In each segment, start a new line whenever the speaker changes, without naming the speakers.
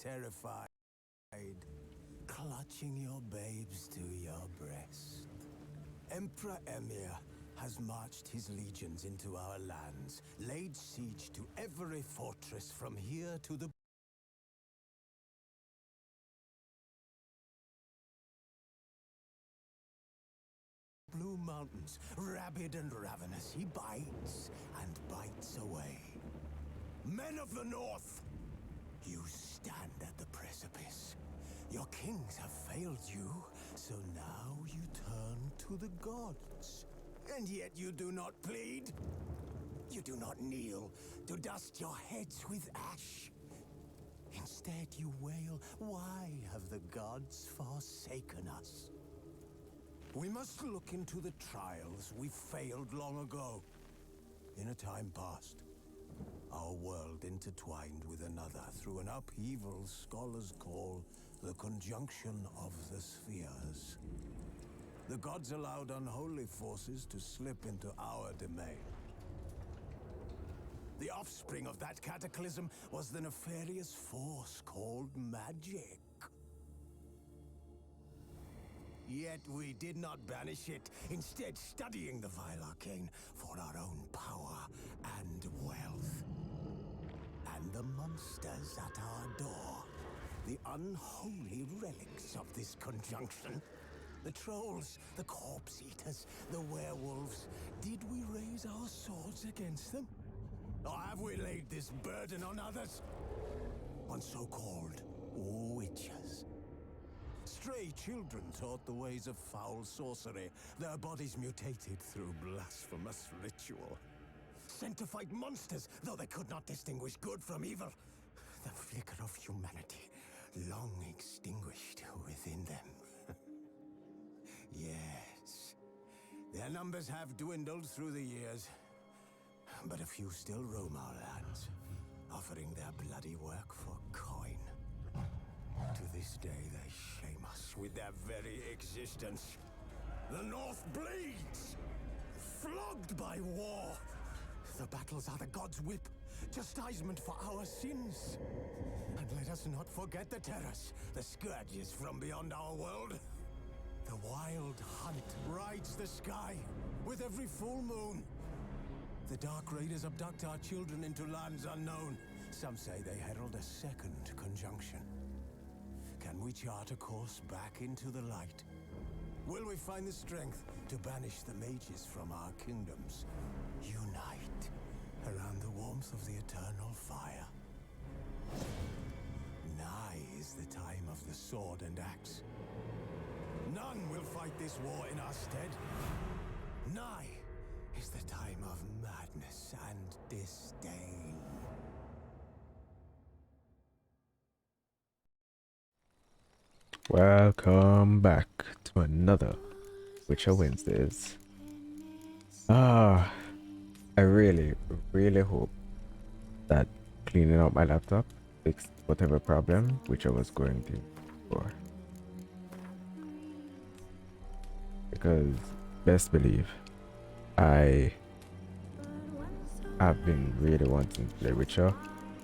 terrified, clutching your babes to your breast. Emperor Emir has marched his legions into our lands, laid siege to every fortress from here to the Blue Mountains. Rabid and ravenous, he bites and bites away. Men of the North, you stand at the precipice. Your kings have failed you, so now you turn to the gods. And yet you do not plead. You do not kneel to dust your heads with ash. Instead you wail, why have the gods forsaken us? We must look into the trials we failed long ago. In a time past, our world intertwined with another through an upheaval scholars call the conjunction of the spheres. The gods allowed unholy forces to slip into our domain. The offspring of that cataclysm was the nefarious force called magic. Yet we did not banish it, instead studying the vile arcane for our own power and wealth. And the monsters at our door, the unholy relics of this conjunction. The trolls, the corpse eaters, the werewolves. Did we raise our swords against them? Or have we laid this burden on others? On so-called witches. Stray children taught the ways of foul sorcery, their bodies mutated through blasphemous ritual. Sent to fight monsters, though they could not distinguish good from evil. The flicker of humanity, long extinguished within them. Yes, their numbers have dwindled through the years, but a few still roam our lands, offering their bloody work for coin. To this day, they shame us with their very existence. The North bleeds, flogged by war. The battles are the gods' whip, chastisement for our sins. And let us not forget the terrors, the scourges from beyond our world. The wild hunt rides the sky with every full moon. The Dark Raiders abduct our children into lands unknown. Some say they herald a second conjunction. Can we chart a course back into the light? Will we find the strength to banish the mages from our kingdoms? Unite around the warmth of the eternal fire. Nigh is the time of the sword and axe. None will fight this war in our stead. Nigh is the time of madness and disdain.
Welcome back to another Witcher Wednesdays. I really hope that cleaning out my laptop fixed whatever problem which I was going through before. Because best believe I have been really wanting to play Witcher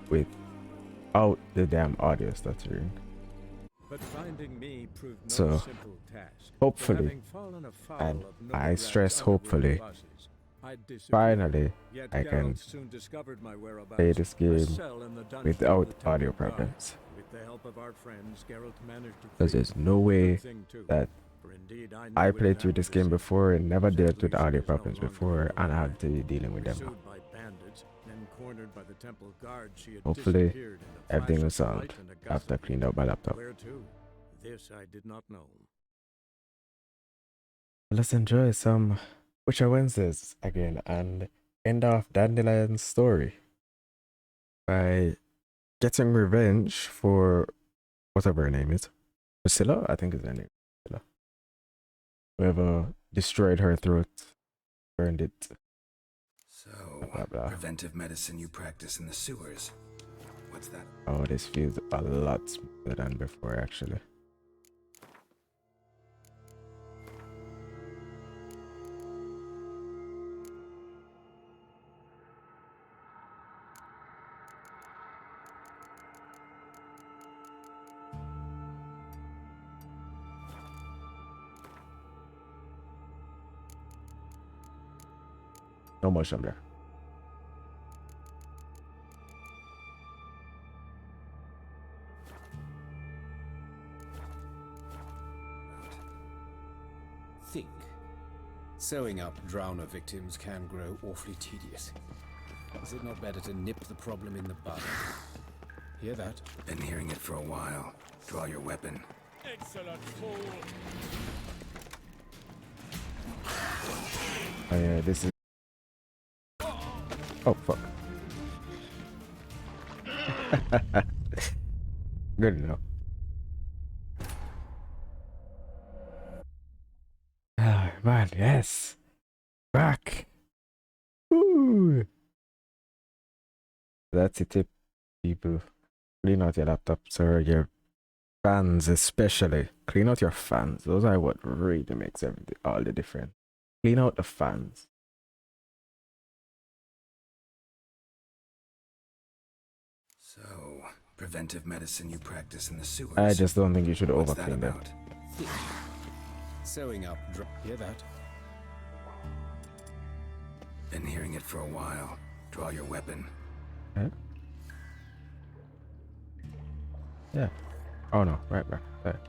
without the damn audio stuttering.
But finding me proved no
So,
simple task.
hopefully,
Having fallen afoul
and
of
I
Noblerad's
stress
underworld
hopefully,
bosses, I'd disappeared.
finally
Yet
I can
Geralt soon discovered my whereabouts.
play this
A
game
cell in the dungeon of
without
the Temple
audio
Guard.
problems.
With the help of our friends, Geralt managed to
Because
free
there's
me.
no
A good
way
thing, too,
that
for indeed I,
I
knew
played
it
through
had
this
to
game
see.
before and never dealt with
Sadly,
audio
she is no
problems
longer
before,
able
and I
there.
have to be dealing with them now.
Pursued by bandits, then cornered by the Temple Guard, she had
Hopefully,
disappeared in a
everything
flash
was
of
solved
light and a gust
after I
of
cleaned
wind.
out my laptop.
Where to? This I did not know.
Let's enjoy some Witcher Wednesdays again and end off Dandelion's story by getting revenge for whatever her name is. Priscilla? I think is her name. Priscilla. Whoever destroyed her throat, burned it.
So,
Blah, blah.
preventive medicine you practice in the sewers. What's that?
Oh, this feels a lot smoother than before, actually. No motion blur.
Think. Sewing up drowner victims can grow awfully tedious. Is it not better to nip the problem in the bud? Hear that?
Been hearing it for a while. Draw your weapon.
Excellent fool.
Oh yeah, this is. Oh fuck. Good enough. Ah man, yes. Back. Woo. That's it, tip, people. Clean out your laptops or your fans, especially. Clean out your fans. Those are what really makes everything all the difference. Clean out the fans.
So, preventive medicine you practice in the sewers.
I just don't think you should
What's that
overclean them.
about?
Think. Sewing up hear that?
Been hearing it for a while. Draw your weapon.
Huh? Yeah. Oh no, right back. There.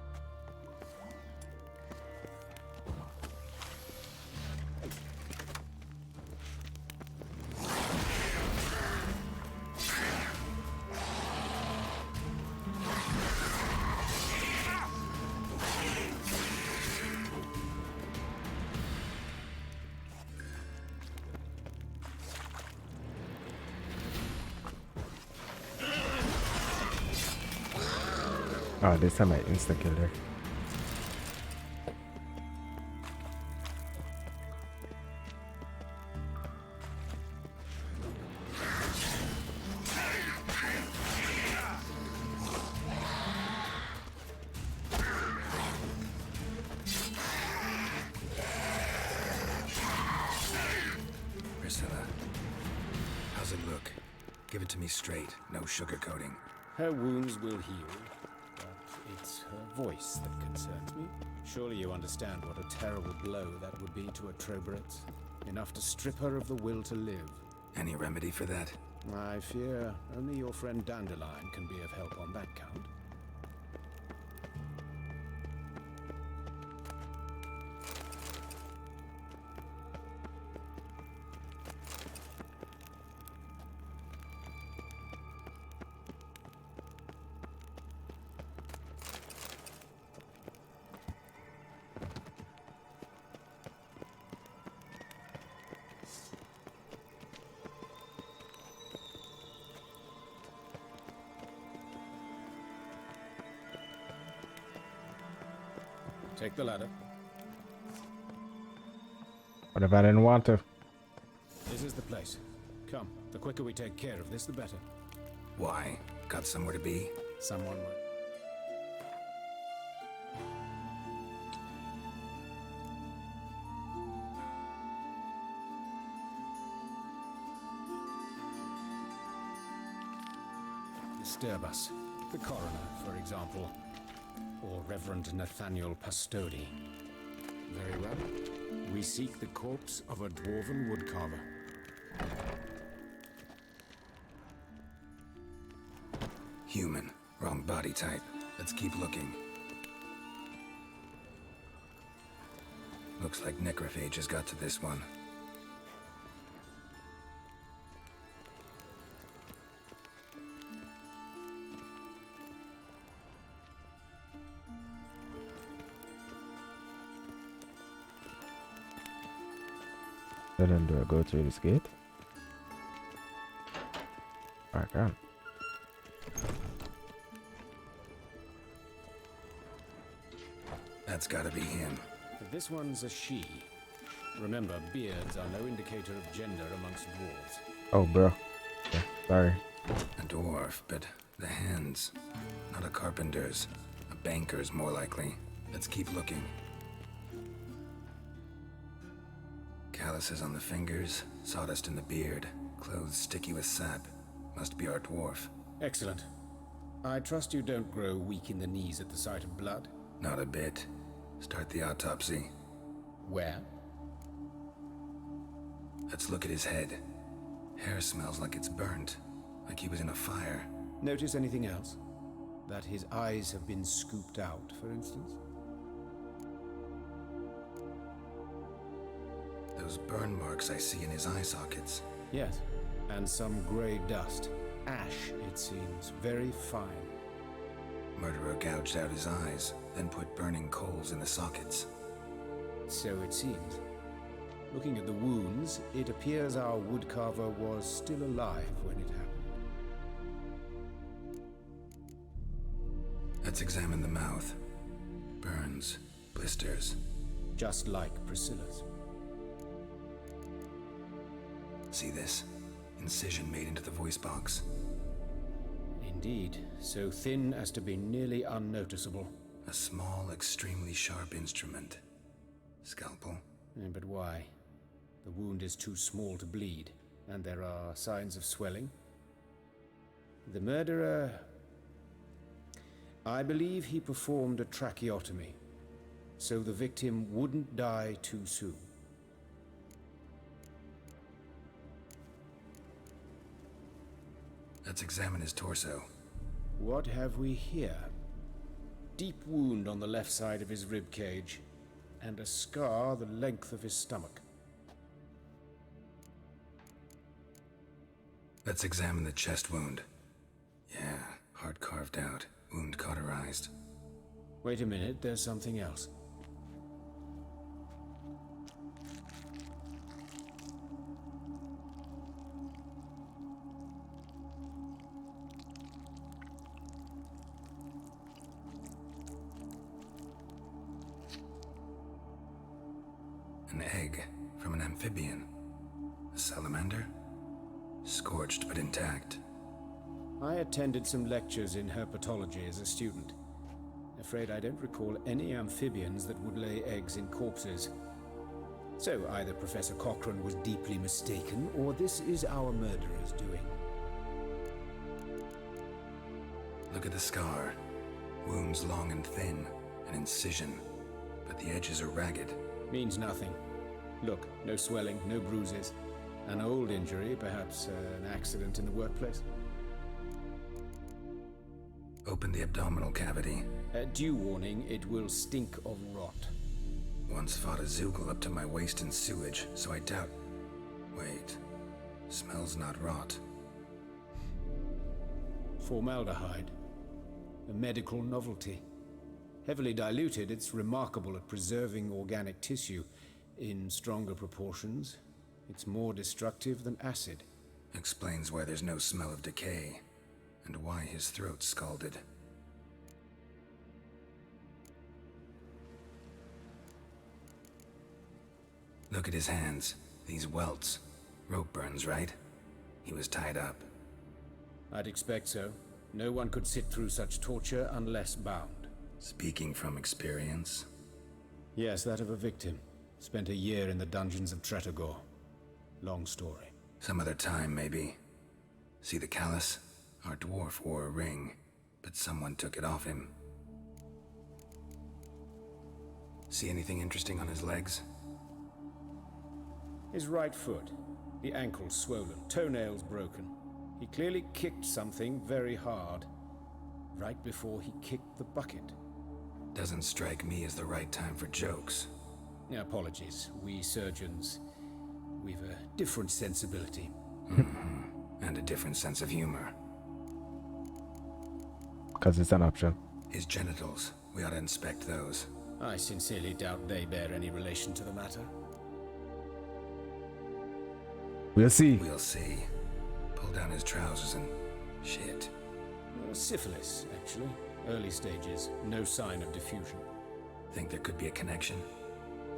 Oh, this time I insta killed her.
Priscilla, how's it look? Give it to me straight, no sugarcoating.
Her wounds will heal, but it's her voice that concerns me. Surely you understand what a terrible blow that would be to a Troberet. Enough to strip her of the will to live.
Any remedy for that?
I fear only your friend Dandelion can be of help on that count. Take the ladder.
What if I didn't want to?
This is the place. Come, the quicker we take care of this, the better.
Why? Got somewhere to be?
Someone might. Disturb us. The coroner, for example. Or Reverend Nathaniel Pastodi. Very well. We seek the corpse of a dwarven woodcarver.
Human. Wrong body type. Let's keep looking. Looks like necrophages got to this one.
Then do I go through this gate? I can.
That's gotta be him.
This one's a she. Remember, beards are no indicator of gender amongst dwarves.
Oh, bro. Yeah, sorry.
A dwarf, but the hands. Not a carpenter's. A banker's, more likely. Let's keep looking. Calluses on the fingers, sawdust in the beard, clothes sticky with sap. Must be our dwarf.
Excellent. I trust you don't grow weak in the knees at the sight of blood.
Not a bit. Start the autopsy.
Where?
Let's look at his head. Hair smells like it's burnt, like he was in a fire.
Notice anything else? That his eyes have been scooped out, for instance?
Those burn marks I see in his eye sockets.
Yes, and some grey dust. Ash, it seems. Very fine.
Murderer gouged out his eyes, then put burning coals in the sockets.
So it seems. Looking at the wounds, it appears our woodcarver was still alive when it happened.
Let's examine the mouth. Burns, blisters.
Just like Priscilla's.
See this? Incision made into the voice box.
Indeed, so thin as to be nearly unnoticeable.
A small, extremely sharp instrument. Scalpel.
But why? The wound is too small to bleed, and there are signs of swelling. The murderer... I believe he performed a tracheotomy, so the victim wouldn't die too soon.
Let's examine his torso.
What have we here? Deep wound on the left side of his rib cage, and a scar the length of his stomach.
Let's examine the chest wound. Yeah, heart carved out, wound cauterized.
Wait a minute, there's something else.
An egg from an amphibian. A salamander? Scorched but intact.
I attended some lectures in herpetology as a student. Afraid I don't recall any amphibians that would lay eggs in corpses. So either Professor Cochrane was deeply mistaken, or this is our murderer's doing.
Look at the scar. Wounds long and thin, an incision, but the edges are ragged.
Means nothing. Look, no swelling, no bruises. An old injury, perhaps an accident in the workplace.
Open the abdominal cavity.
Due warning, it will stink of rot.
Once fought a Zoogle up to my waist in sewage, so I doubt... Wait. Smells not rot.
Formaldehyde. A medical novelty. Heavily diluted, it's remarkable at preserving organic tissue. In stronger proportions, it's more destructive than acid.
Explains why there's no smell of decay, and why his throat's scalded. Look at his hands. These welts. Rope burns, right? He was tied up.
I'd expect so. No one could sit through such torture unless bound.
Speaking from experience.
Yes, that of a victim. Spent a year in the dungeons of Tretogor. Long story.
Some other time, maybe. See the callus? Our dwarf wore a ring, but someone took it off him. See anything interesting on his legs?
His right foot. The ankle swollen, toenails broken. He clearly kicked something very hard. Right before he kicked the bucket.
Doesn't strike me as the right time for jokes.
Apologies. We surgeons, we've a different sensibility.
And a different sense of humor.
Because it's an option.
His genitals. We ought to inspect those.
I sincerely doubt they bear any relation to the matter.
We'll see.
We'll see. Pull down his trousers and... shit.
Syphilis, actually. Early stages. No sign of diffusion.
Think there could be a connection?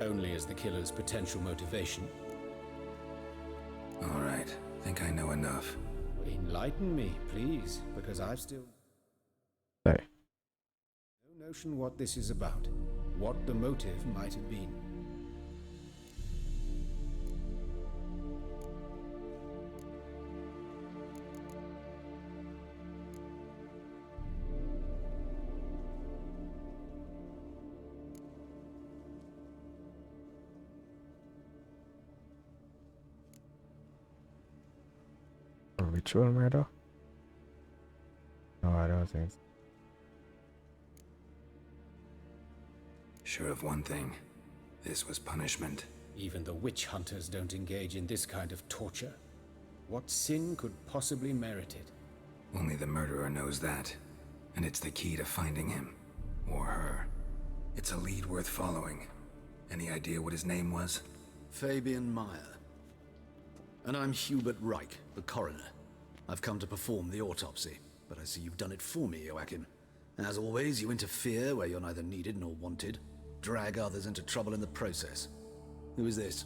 Only as the killer's potential motivation.
All right. Think I know enough.
Enlighten me, please, because I've still
Hey.
no notion what this is about. What the motive might have been.
ritual murder? No, I don't think so.
Sure of one thing. This was punishment.
Even the witch hunters don't engage in this kind of torture. What sin could possibly merit it?
Only the murderer knows that. And it's the key to finding him. Or her. It's a lead worth following. Any idea what his name was?
Fabian Meyer. And I'm Hubert Reich, the coroner. I've come to perform the autopsy, but I see you've done it for me, Joachim. As always, you interfere where you're neither needed nor wanted. Drag others into trouble in the process. Who is this?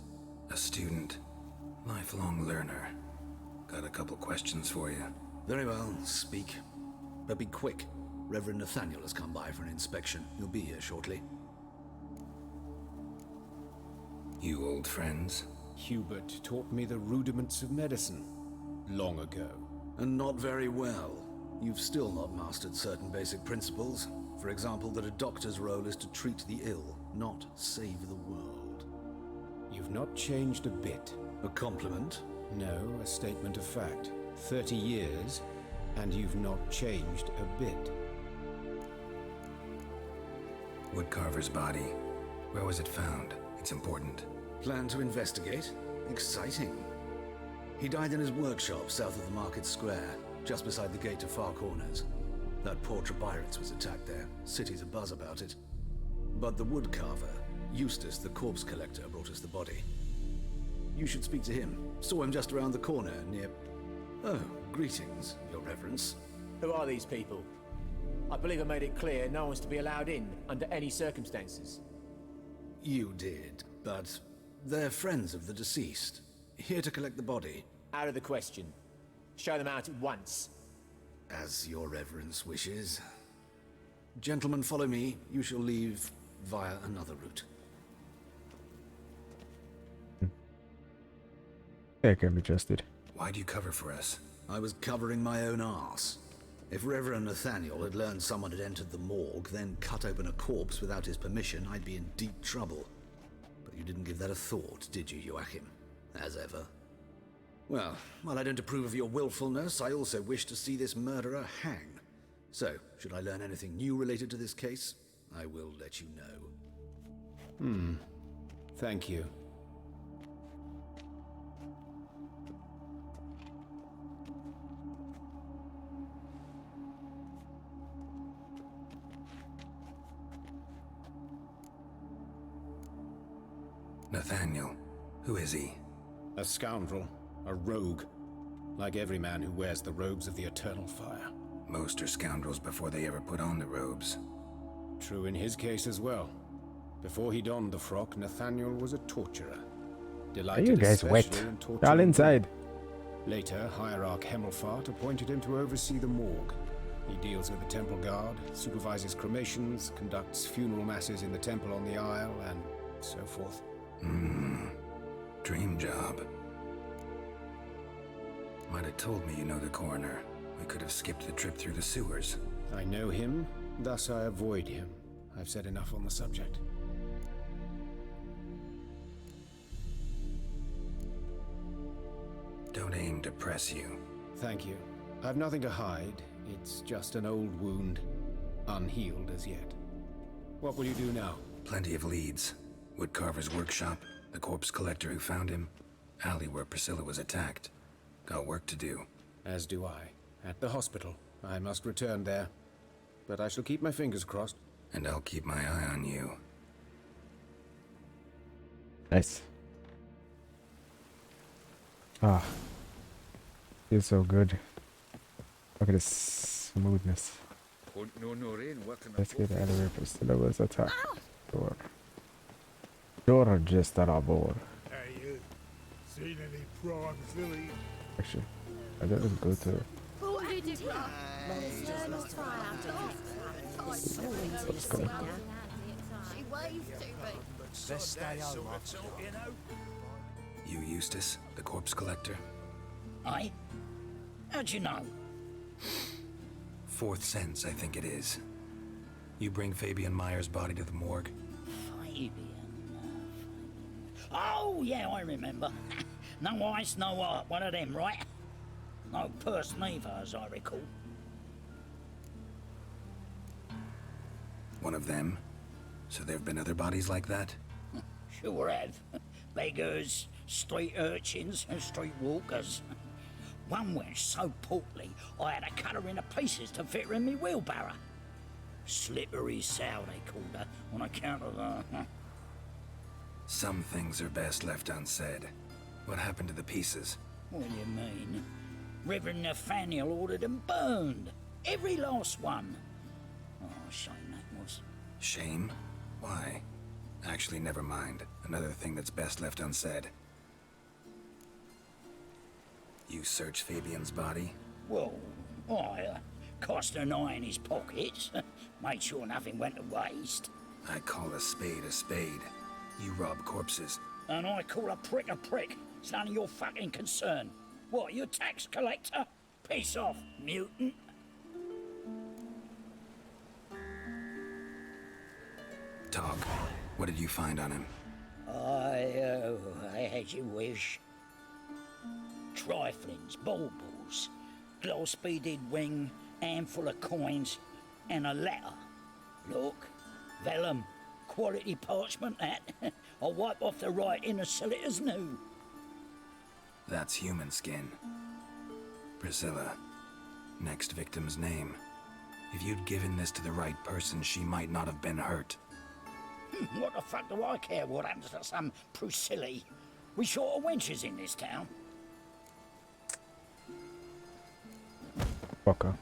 A student. Lifelong learner. Got a couple questions for you.
Very well, speak. But be quick. Reverend Nathaniel has come by for an inspection. He'll be here shortly.
You old friends?
Hubert taught me the rudiments of medicine long ago.
And not very well. You've still not mastered certain basic principles. For example, that a doctor's role is to treat the ill, not save the world.
You've not changed a bit.
A compliment?
No, a statement of fact. 30 years, and you've not changed a bit.
Woodcarver's body. Where was it found? It's important.
Plan to investigate? Exciting. He died in his workshop south of the Market Square, just beside the gate to Far Corners. That poor Trebirates was attacked there. City's abuzz about it. But the woodcarver, Eustace the corpse collector, brought us the body. You should speak to him. Saw him just around the corner near... Oh, greetings, Your Reverence.
Who are these people? I believe I made it clear no one's to be allowed in under any circumstances.
You did, but they're friends of the deceased. Here to collect the body.
Out of the question. Show them out at once.
As Your Reverence wishes. Gentlemen, follow me. You shall leave via another route.
Yeah, can be trusted.
Why do you cover for us?
I was covering my own arse. If Reverend Nathaniel had learned someone had entered the morgue, then cut open a corpse without his permission, I'd be in deep trouble. But you didn't give that a thought, did you, Joachim? As ever. Well, while I don't approve of your willfulness, I also wish to see this murderer hang. So, should I learn anything new related to this case, I will let you know.
Thank you.
Nathaniel. Who is he?
A scoundrel. A rogue. Like every man who wears the robes of the Eternal Fire.
Most are scoundrels before they ever put on the robes.
True in his case as well. Before he donned the frock, Nathaniel was a torturer.
Are
Delighted
you guys wet?
especially in torturing
Y'all inside.
Later, Hierarch Hemmelfart appointed him to oversee the morgue. He deals with the temple guard, supervises cremations, conducts funeral masses in the temple on the Isle, and so forth.
Dream job. Might have told me you know the coroner. We could have skipped the trip through the sewers.
I know him, thus I avoid him. I've said enough on the subject.
Don't aim to press you.
Thank you. I've nothing to hide. It's just an old wound, unhealed as yet. What will you do now?
Plenty of leads. Woodcarver's workshop, the corpse collector who found him, alley where Priscilla was attacked. Got work to do.
As do I. At the hospital. I must return there. But I shall keep my fingers crossed.
And I'll keep my eye on you.
Nice. Ah. Feels so good. Look at this smoothness. Let's get out of here. Priscilla was attacked. Door. Door just at our board.
Hey, you seen any prawns, Lily?
Actually, I didn't go to. What's going on?
Let's stay home.
You Eustace, the corpse collector?
Aye? How'd you know?
Fourth sense, I think it is. You bring Fabian Meyer's body to the morgue?
Fabian. Oh, yeah, I remember. No ice, no art. One of them, right? No purse neither, as I recall.
One of them? So there have been other bodies like that?
Sure have. Beggars, street urchins, and street walkers. One wench so portly, I had to cut her into pieces to fit her in me wheelbarrow. Slippery sow, they called her, on account of her.
Some things are best left unsaid. What happened to the pieces?
What do you mean? Reverend Nathaniel ordered them burned. Every last one. Oh, shame that was.
Shame? Why? Actually, never mind. Another thing that's best left unsaid. You searched Fabian's body?
Well, I cast an eye in his pockets. Made sure nothing went to waste.
I call a spade a spade. You rob corpses.
And I call a prick a prick. It's none of your fucking concern. What, you tax collector? Piss off, mutant.
Talk. What did you find on him?
I had your wish. Triflings, baubles, gloss-beaded ring, handful of coins, and a letter. Look, vellum, quality parchment that. I'll wipe off the writing and sell it as new.
That's human skin. Priscilla. Next victim's name. If you'd given this to the right person, she might not have been hurt.
What the fuck do I care what happens to some Priscilla? We short of wenches in this town.
Fucker.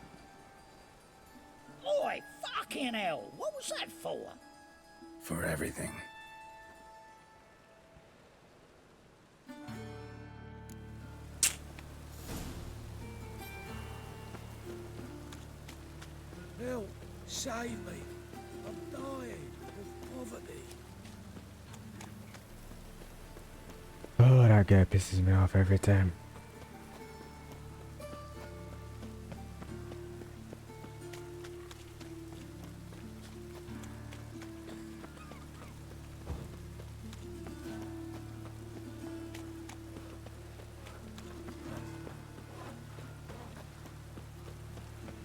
Oi, fucking hell, what was that for?
For everything.
Help! Save me! I'm dying of poverty.
Oh, that guy pisses me off every time.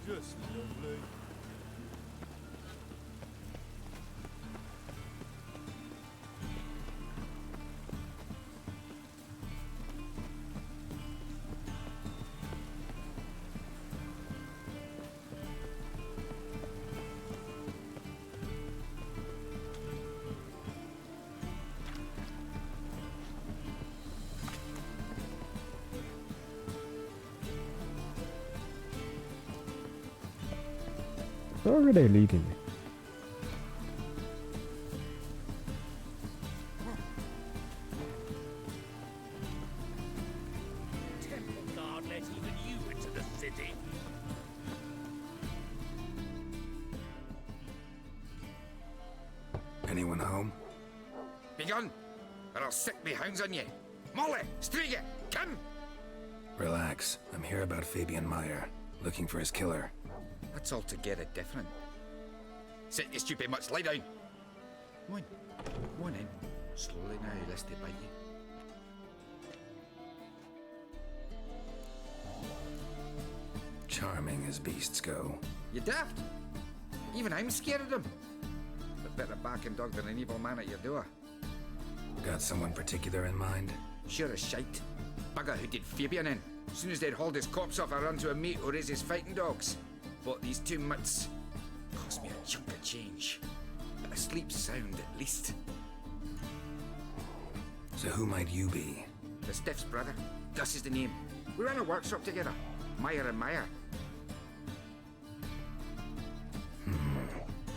Just lovely.
Where are they leading me?
Temple guard let even you into the city.
Anyone home?
Begone, or I'll sick me hounds on you. Molly, Striga, come!
Relax. I'm here about Fabian Meyer. Looking for his killer.
That's altogether different. Sit, you stupid mutts, lie down. Come on in. Slowly now, lest they bite you.
Charming as beasts go.
You daft? Even I'm scared of them. But better barking dog than an evil man at your door.
Got someone particular in mind?
Sure as shite. Bugger who did Fabian in. As soon as they'd hauled his corpse off, I run to a mate who raises fighting dogs. Bought these 2 mutts. Cost me a chunk of change. But I sleep sound at least.
So who might you be?
The Stiff's brother. Gus is the name. We ran a workshop together. Meyer and Meyer.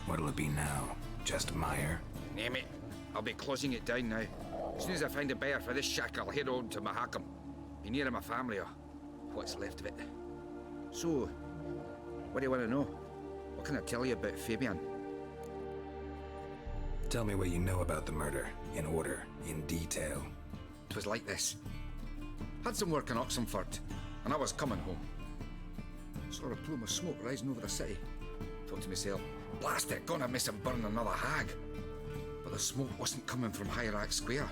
What'll it be now? Just Meyer?
Name it. I'll be closing it down now. As soon as I find a buyer for this shack, I'll head on to Mahakam. Be near my family or what's left of it. So, what do you want to know? What can I tell you about Fabian?
Tell me what you know about the murder, in order, in detail.
'Twas like this. Had some work in Oxenford, and I was coming home. Saw a plume of smoke rising over the city. Thought to myself, blast it, gonna miss him burn another hag. But the smoke wasn't coming from Hierarch Square.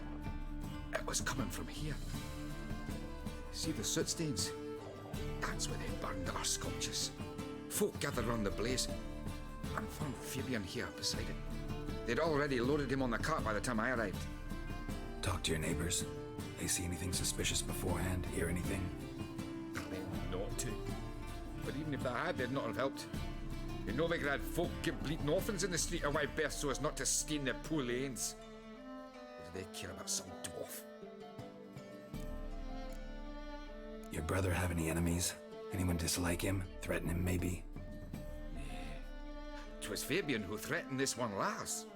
It was coming from here. See the soot stains? That's where they burned our sculptures. Folk gathered round the blaze and found Fabian here beside it. They'd already loaded him on the cart by the time I arrived.
Talk to your neighbors. They see anything suspicious beforehand? Hear anything?
Claim not to. But even if they had, they'd not have helped. In Novigrad, folk give bleeding orphans in the street a wide berth so as not to stain their poor lanes. What do they care about some dwarf?
Your brother have any enemies? Anyone dislike him? Threaten him, maybe?
'Twas Fabian who threatened this one last.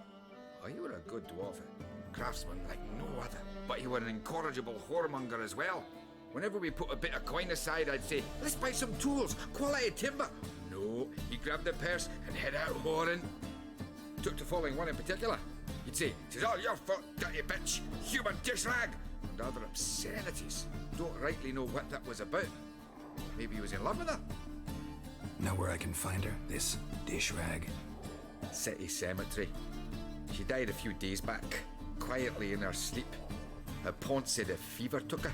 Oh, you were a good dwarf, a craftsman like no other. But you were an incorrigible whoremonger as well. Whenever we put a bit of coin aside, I'd say, let's buy some tools, quality timber. No, he grabbed the purse and head out whoring. Took to following one in particular. He'd say, "'Tis all your fault, dirty bitch, human dish rag," and other obscenities. Don't rightly know what that was about. Maybe he was in love with her.
Know where I can find her? This dish rag?
City cemetery. She died a few days back, quietly in her sleep. Her pawn said a fever took her.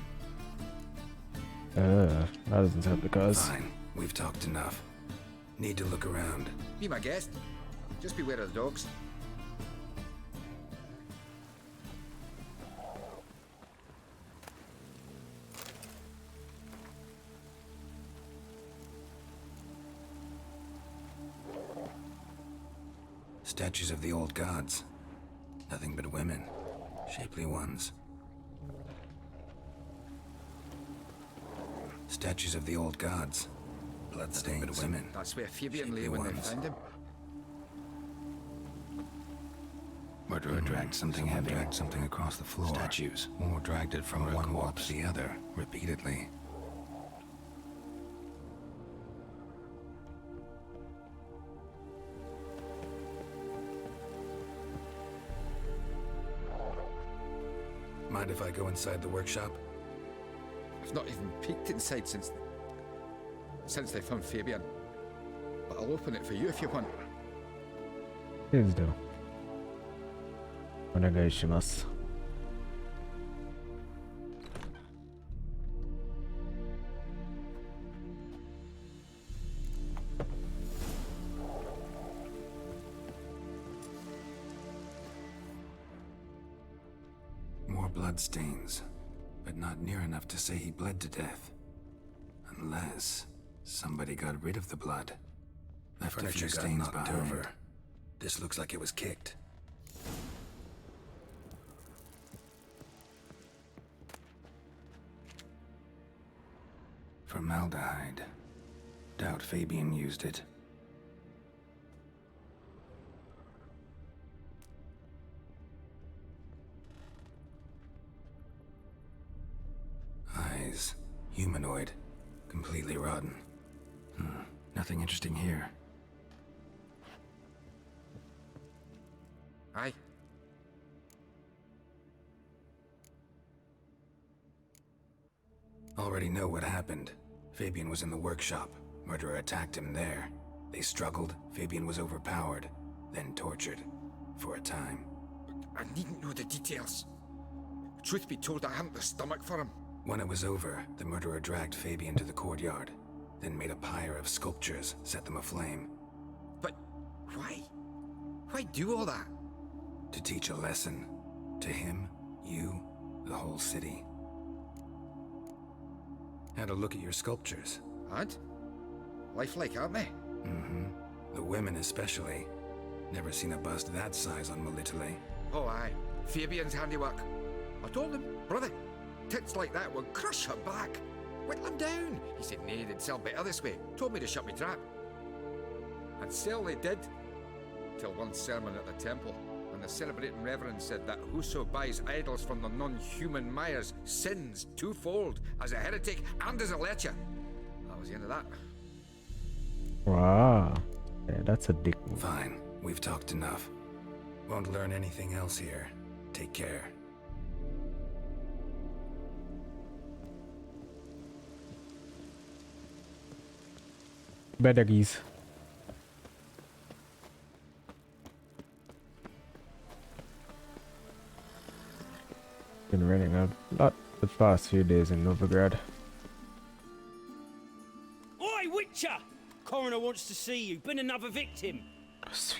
That doesn't help the cause.
Fine, we've talked enough. Need to look around.
Be my guest. Just beware of the dogs.
Statues of the old gods. Nothing but women. Shapely ones. Statues of the old gods. Bloodstained but women.
That's where Fabian lay when they found him.
Murderer dragged something heavy. Dragged something across the floor. Statues. Or dragged it from one wall to the other, repeatedly. Mind if I go inside the workshop?
I've not even peeked inside since they found Fabian. But I'll open it for you if you want.
Please do. Onegaishimasu.
More bloodstains, but not near enough to say he bled to death. Unless somebody got rid of the blood. Left a few stains behind. This looks like it was kicked. Formaldehyde. Doubt Fabian used it. Eyes. Humanoid. Completely rotten. Nothing interesting here.
Aye.
Already know what happened. Fabian was in the workshop. Murderer attacked him there. They struggled. Fabian was overpowered, then tortured. For a time.
I needn't know the details. Truth be told, I hadn't the stomach for him.
When it was over, the murderer dragged Fabian to the courtyard, then made a pyre of sculptures, set them aflame.
But why? Why do all that?
To teach a lesson. To him, you, the whole city. Had a look at your sculptures.
And? Lifelike, aren't they?
Mm-hmm. The women especially. Never seen a bust that size on Melitele.
Oh aye, Fabian's handiwork. I told him, brother, tits like that would crush her back. Whittle him down. He said nay, they'd sell better this way. Told me to shut me trap. And sell they did. Till one sermon at the temple, and the celebrating reverend said that whoso buys idols from the non-human Myers sins twofold, as a heretic and as a lecher. That was the end of that.
Wow. Yeah, that's a dick move.
Fine, we've talked enough. Won't learn anything else here. Take care.
Better geese. Been running a lot the past few days in Novigrad.
wants to see you. Been another victim.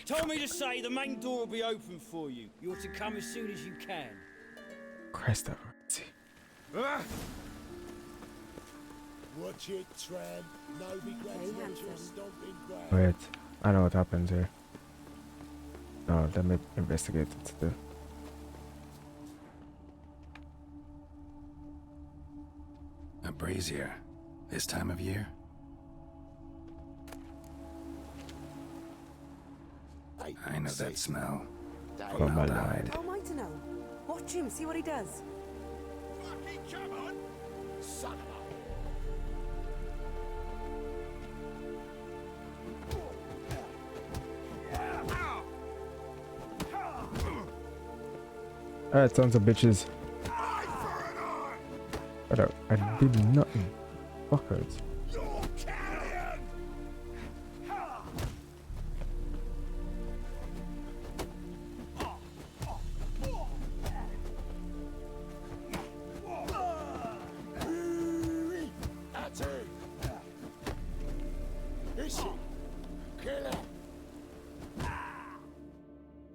Told me to say the main door will be open for you. You're to come as soon as you can.
Christ have mercy.
Watch it, tramp. No regrets, watch your stomping ground.
Wait, I know what happens here. No, let me investigate it still.
A brazier. This time of year? I know that smell. Formaldehyde.
How am I to know? Watch him, see what he does.
Fucking come on! Son of a...
Alright, sons of bitches. I did nothing. Fuckers.
That's it. Is she? Kill her.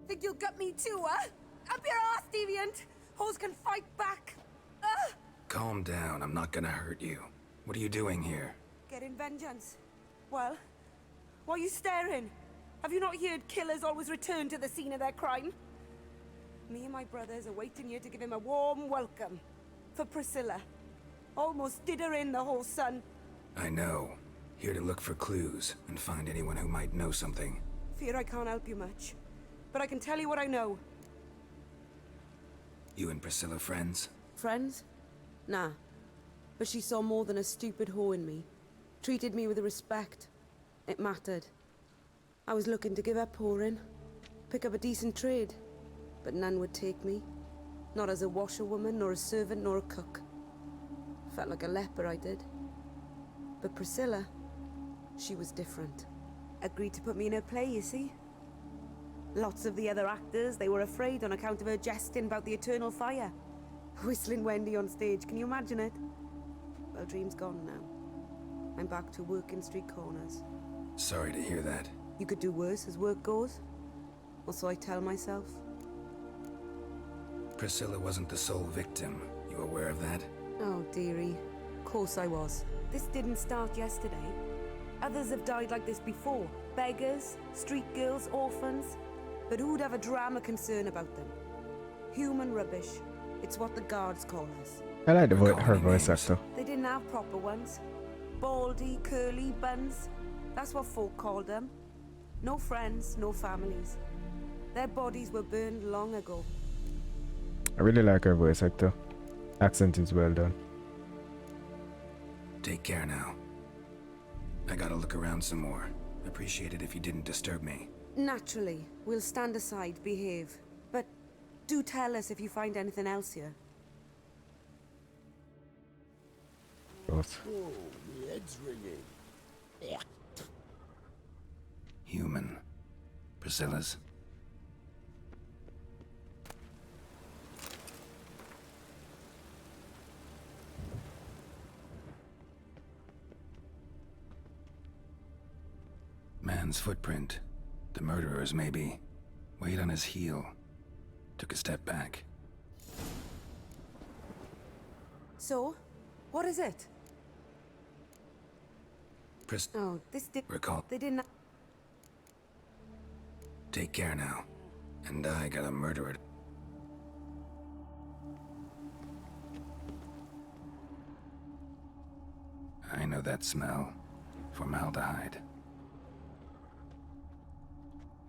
Think you'll gut me too, huh? Up your ass, deviant! Hoes can fight back!
Calm down, I'm not gonna hurt you. What are you doing here?
Getting vengeance. Well, why are you staring? Have you not heard killers always return to the scene of their crime? Me and my brothers are waiting here to give him a warm welcome. For Priscilla. Almost did her in, the whole son.
I know. Here to look for clues and find anyone who might know something.
Fear I can't help you much. But I can tell you what I know.
You and Priscilla friends?
Friends? Nah. But she saw more than a stupid whore in me. Treated me with respect. It mattered. I was looking to give up whoring. Pick up a decent trade. But none would take me. Not as a washerwoman, nor a servant, nor a cook. Felt like a leper, I did. But Priscilla, she was different. Agreed to put me in her play, you see? Lots of the other actors, they were afraid on account of her jesting about the eternal fire. Whistling Wendy on stage, can you imagine it? Well, dream's gone now. I'm back to working street corners.
Sorry to hear that.
You could do worse as work goes. Or so I tell myself.
Priscilla wasn't the sole victim. You aware of that?
Oh, dearie. Of course I was. This didn't start yesterday. Others have died like this before. Beggars, street girls, orphans. But who'd have a drama concern about them? Human rubbish. It's what the guards call us.
I like her voice actor.
They didn't have proper ones. Baldy, curly, buns. That's what folk called them. No friends, no families. Their bodies were burned long ago.
I really like her voice actor. Accent is well done.
Take care now. I gotta look around some more. Appreciate it if you didn't disturb me.
Naturally. We'll stand aside, behave. But do tell us if you find anything else here.
Both.
Oh, my head's ringing. Yeah.
Human. Priscilla's. Man's footprint. The murderer's, maybe. Weight on his heel. Took a step back.
So? What is it? Oh, this did...
Recall.
They didn't...
Take care now. And I got a murderer. I know that smell. Formaldehyde.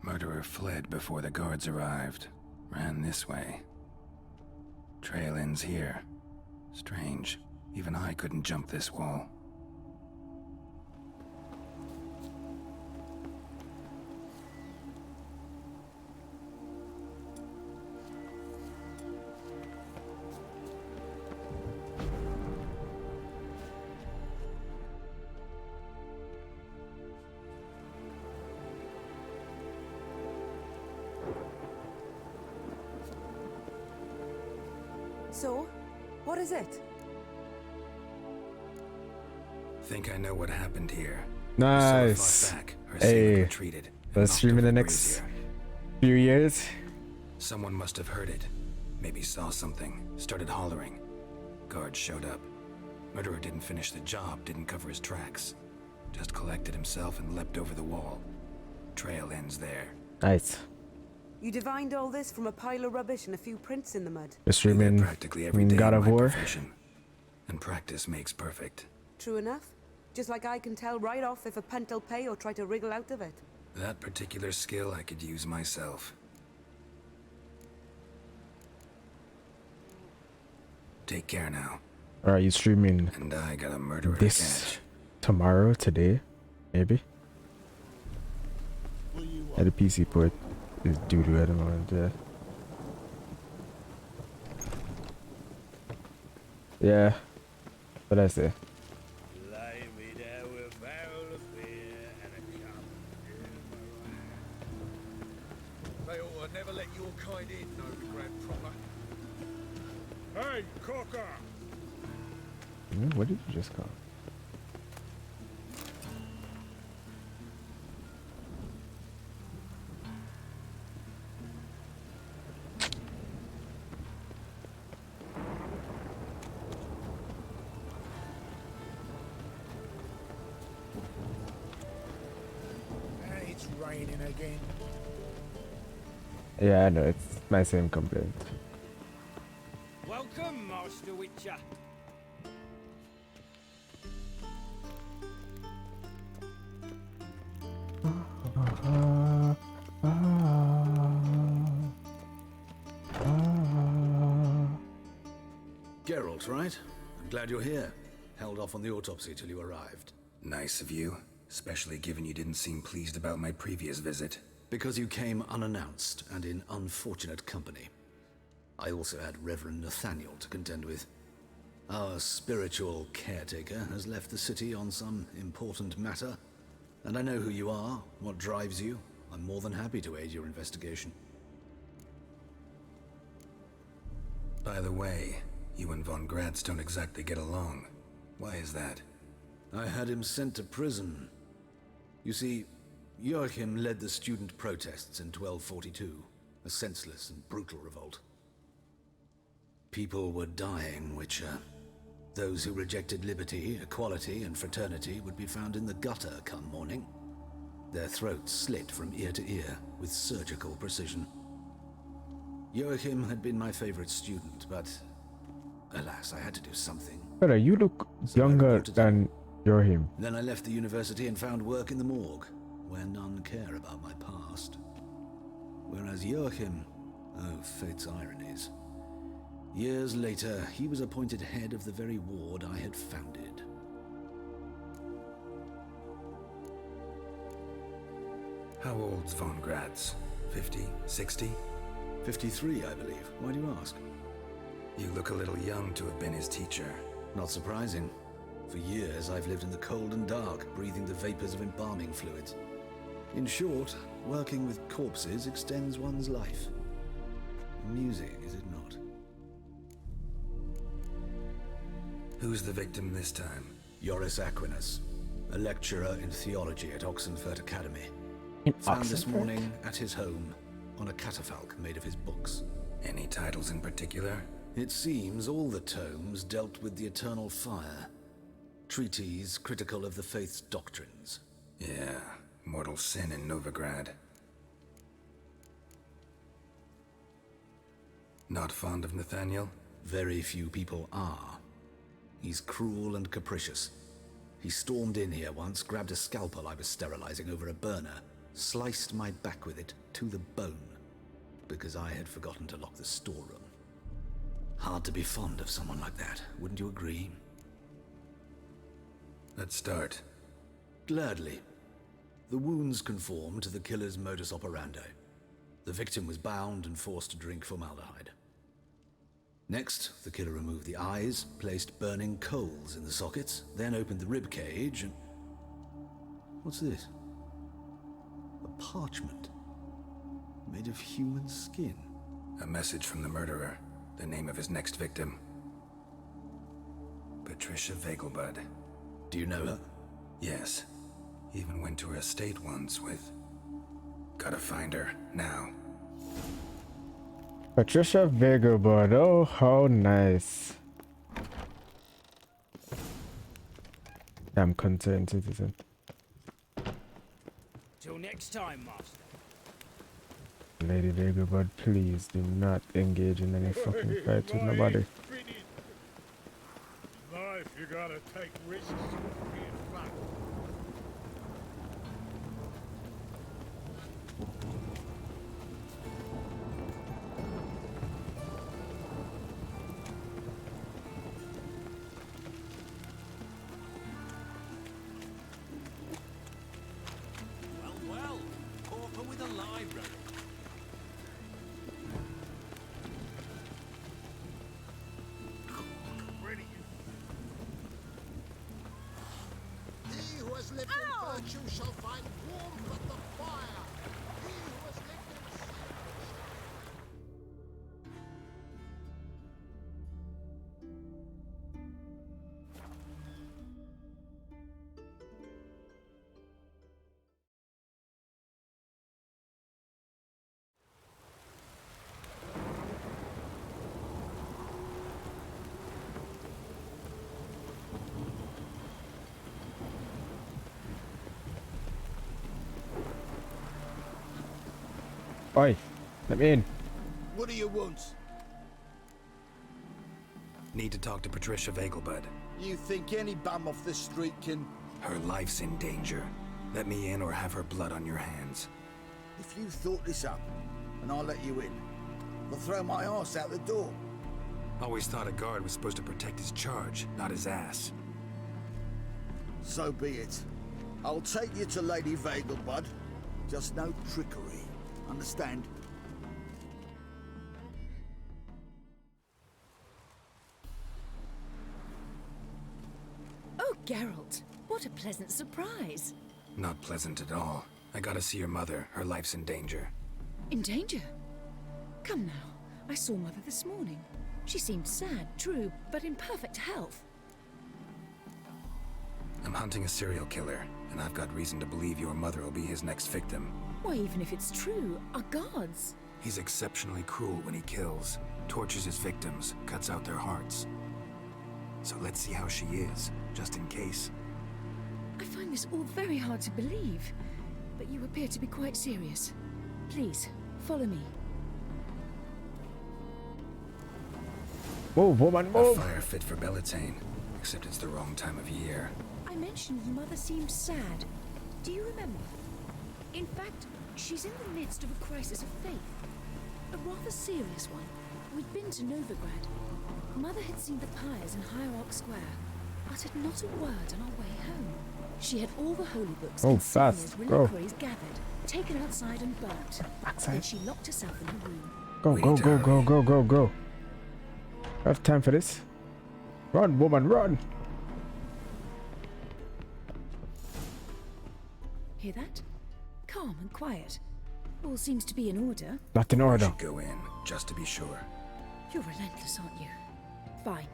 Murderer fled before the guards arrived. Ran this way. Trail ends here. Strange. Even I couldn't jump this wall.
So? What is it?
Think I know what happened here.
Nice. Hey, let's stream in the next few years.
Someone must have heard it. Maybe saw something. Started hollering. Guards showed up. Murderer didn't finish the job, didn't cover his tracks. Just collected himself and leapt over the wall. Trail ends there.
Nice.
You divined all this from a pile of rubbish and a few prints in the mud.
You're streaming
practically every day
God of War.
Profession. And practice makes perfect.
True enough. Just like I can tell right off if a punt will pay or try to wriggle out of it.
That particular skill I could use myself. Take care now.
Alright, you streaming
and I got a murderer
this tomorrow, today, maybe? At the PC port is doo-doo at the moment, yeah. Yeah. What I say?
They ought to never let your kind in, Novigrad proper. Hey, Cocker!
What did you just call?
It's raining again.
Yeah, I know, it's my same complaint.
Welcome, Master Witcher.
Geralt, right? I'm glad you're here. Held off on the autopsy till you arrived.
Nice of you, especially given you didn't seem pleased about my previous visit.
Because you came unannounced and in unfortunate company. I also had Reverend Nathaniel to contend with. Our spiritual caretaker has left the city on some important matter, and I know who you are, what drives you. I'm more than happy to aid your investigation.
By the way, you and von Gratz don't exactly get along. Why is that?
I had him sent to prison. You see, Joachim led the student protests in 1242, a senseless and brutal revolt. People were dying, Witcher. Those who rejected liberty, equality, and fraternity would be found in the gutter come morning. Their throats slit from ear to ear with surgical precision. Joachim had been my favorite student, but alas, I had to do something.
Brother, you look younger than Joachim.
Then I left the university and found work in the morgue, where none care about my past. Whereas Joachim, oh, fate's ironies. Years later, he was appointed head of the very ward I had founded.
How old's von Gratz? 50? 60?
53, I believe. Why do you ask?
You look a little young to have been his teacher.
Not surprising. For years, I've lived in the cold and dark, breathing the vapors of embalming fluids. In short, working with corpses extends one's life. Amusing, is it not?
Who's the victim this time?
Joris Aquinas, a lecturer in theology at Oxenfurt Academy. Found this morning at his home on a catafalque made of his books.
Any titles in particular?
It seems all the tomes dealt with the eternal fire. Treatises critical of the faith's doctrines.
Yeah, mortal sin in Novigrad. Not fond of Nathaniel?
Very few people are. He's cruel and capricious. He stormed in here once, grabbed a scalpel I was sterilizing over a burner, sliced my back with it to the bone, because I had forgotten to lock the storeroom. Hard to be fond of someone like that, wouldn't you agree?
Let's start.
Gladly. The wounds conform to the killer's modus operandi. The victim was bound and forced to drink formaldehyde. Next, the killer removed the eyes, placed burning coals in the sockets, then opened the rib cage and... What's this? A parchment. Made of human skin.
A message from the murderer. The name of his next victim. Patricia Vegelbud.
Do you know her?
Yes. Even went to her estate once with... Gotta find her, now.
Patricia Vegelbud, oh, how nice. I'm concerned citizen.
Till next time, Master.
Lady Vegelbud, please do not engage in any fucking fights with nobody.
Life, you gotta take risks being fun.
Well, Pauper with a library.
He who has lived in virtue shall find warmth at the fire. He who has lived in sin
Oi, let me in.
What do you want?
Need to talk to Patricia Vegelbud.
You think any bum off the street can...
Her life's in danger. Let me in or have her blood on your hands.
If you thought this up, and I'll let you in, I'll throw my ass out the door.
Always thought a guard was supposed to protect his charge, not his ass.
So be it. I'll take you to Lady Vegelbud. Just no trickery. Understand?
Oh, Geralt, what a pleasant surprise.
Not pleasant at all. I gotta see your mother. Her life's in danger.
In danger? Come now, I saw Mother this morning. She seemed sad, true, but in perfect health.
I'm hunting a serial killer, and I've got reason to believe your mother will be his next victim.
Why, even if it's true, our guards.
He's exceptionally cruel when he kills, tortures his victims, cuts out their hearts. So let's see how she is, just in case.
I find this all very hard to believe, but you appear to be quite serious. Please, follow me.
Move, woman, move!
A fire fit for Bellatane, except it's the wrong time of year.
I mentioned Mother seemed sad. Do you remember? In fact, she's in the midst of a crisis of faith. A rather serious one. We'd been to Novigrad. Mother had seen the pyres in Hierarch Square, uttered not a word on our way home. She had all the holy books and
fast, go.
reliquaries gathered, taken outside and burnt. Then she locked herself in her room.
Go, go, go, go, go, go, go. I have time for this. Run, woman, run!
Hear that? Calm and quiet. All seems to be in order.
Not in order.
We should go in, just to be sure.
You're relentless, aren't you? Fine.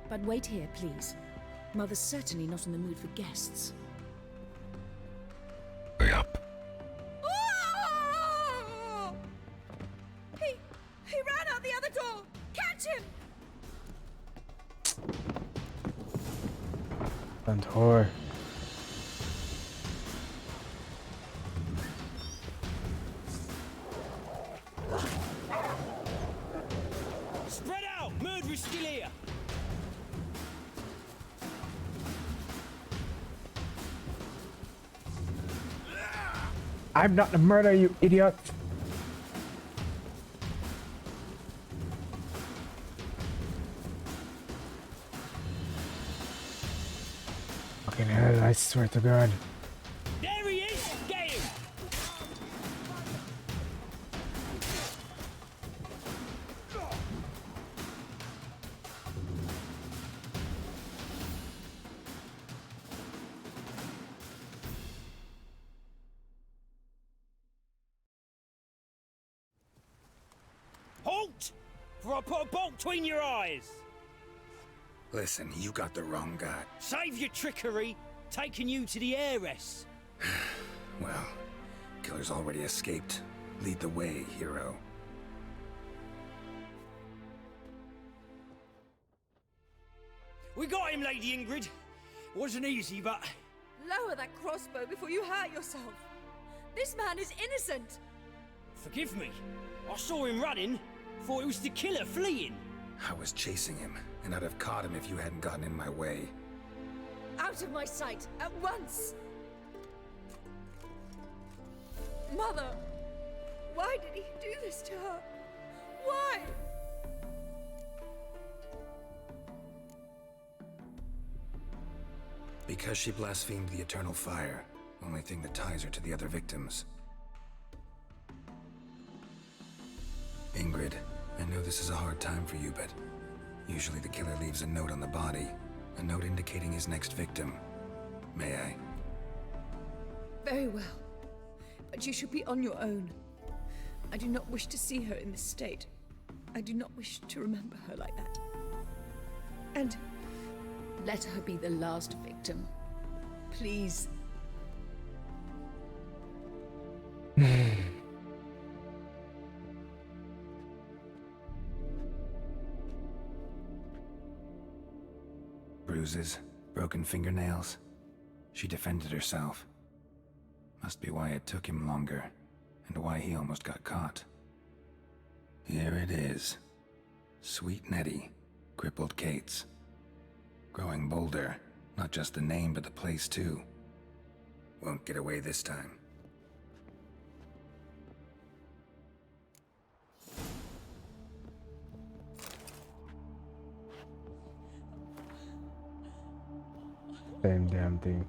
But wait here, please. Mother's certainly not in the mood for guests.
Hurry up.
Oh! He ran out the other door! Catch him!
And whore.
Spread out! Murderer's still here!
I'm not the murderer, you idiot! Fucking hell, I swear to God.
There he is! Get him! Halt! For I put a bolt between your eyes!
Listen, you got the wrong guy.
Save your trickery! Taking you to the heiress!
Well, killer's already escaped. Lead the way, hero.
We got him, Lady Ingrid. Wasn't easy, but...
Lower that crossbow before you hurt yourself. This man is innocent.
Forgive me. I saw him running. Thought it was the killer fleeing.
I was chasing him, and I'd have caught him if you hadn't gotten in my way.
Out of my sight, at once! Mother! Why did he do this to her? Why?
Because she blasphemed the eternal fire. Only thing that ties her to the other victims. Ingrid, I know this is a hard time for you, but usually the killer leaves a note on the body. A note indicating his next victim. May I?
Very well. But you should be on your own. I do not wish to see her in this state. I do not wish to remember her like that. And let her be the last victim. Please.
Bruises, broken fingernails. She defended herself. Must be why it took him longer, and why he almost got caught. Here it is. Sweet Nettie, crippled Kate's. Growing bolder, not just the name but the place too. Won't get away this time.
Same damn thing.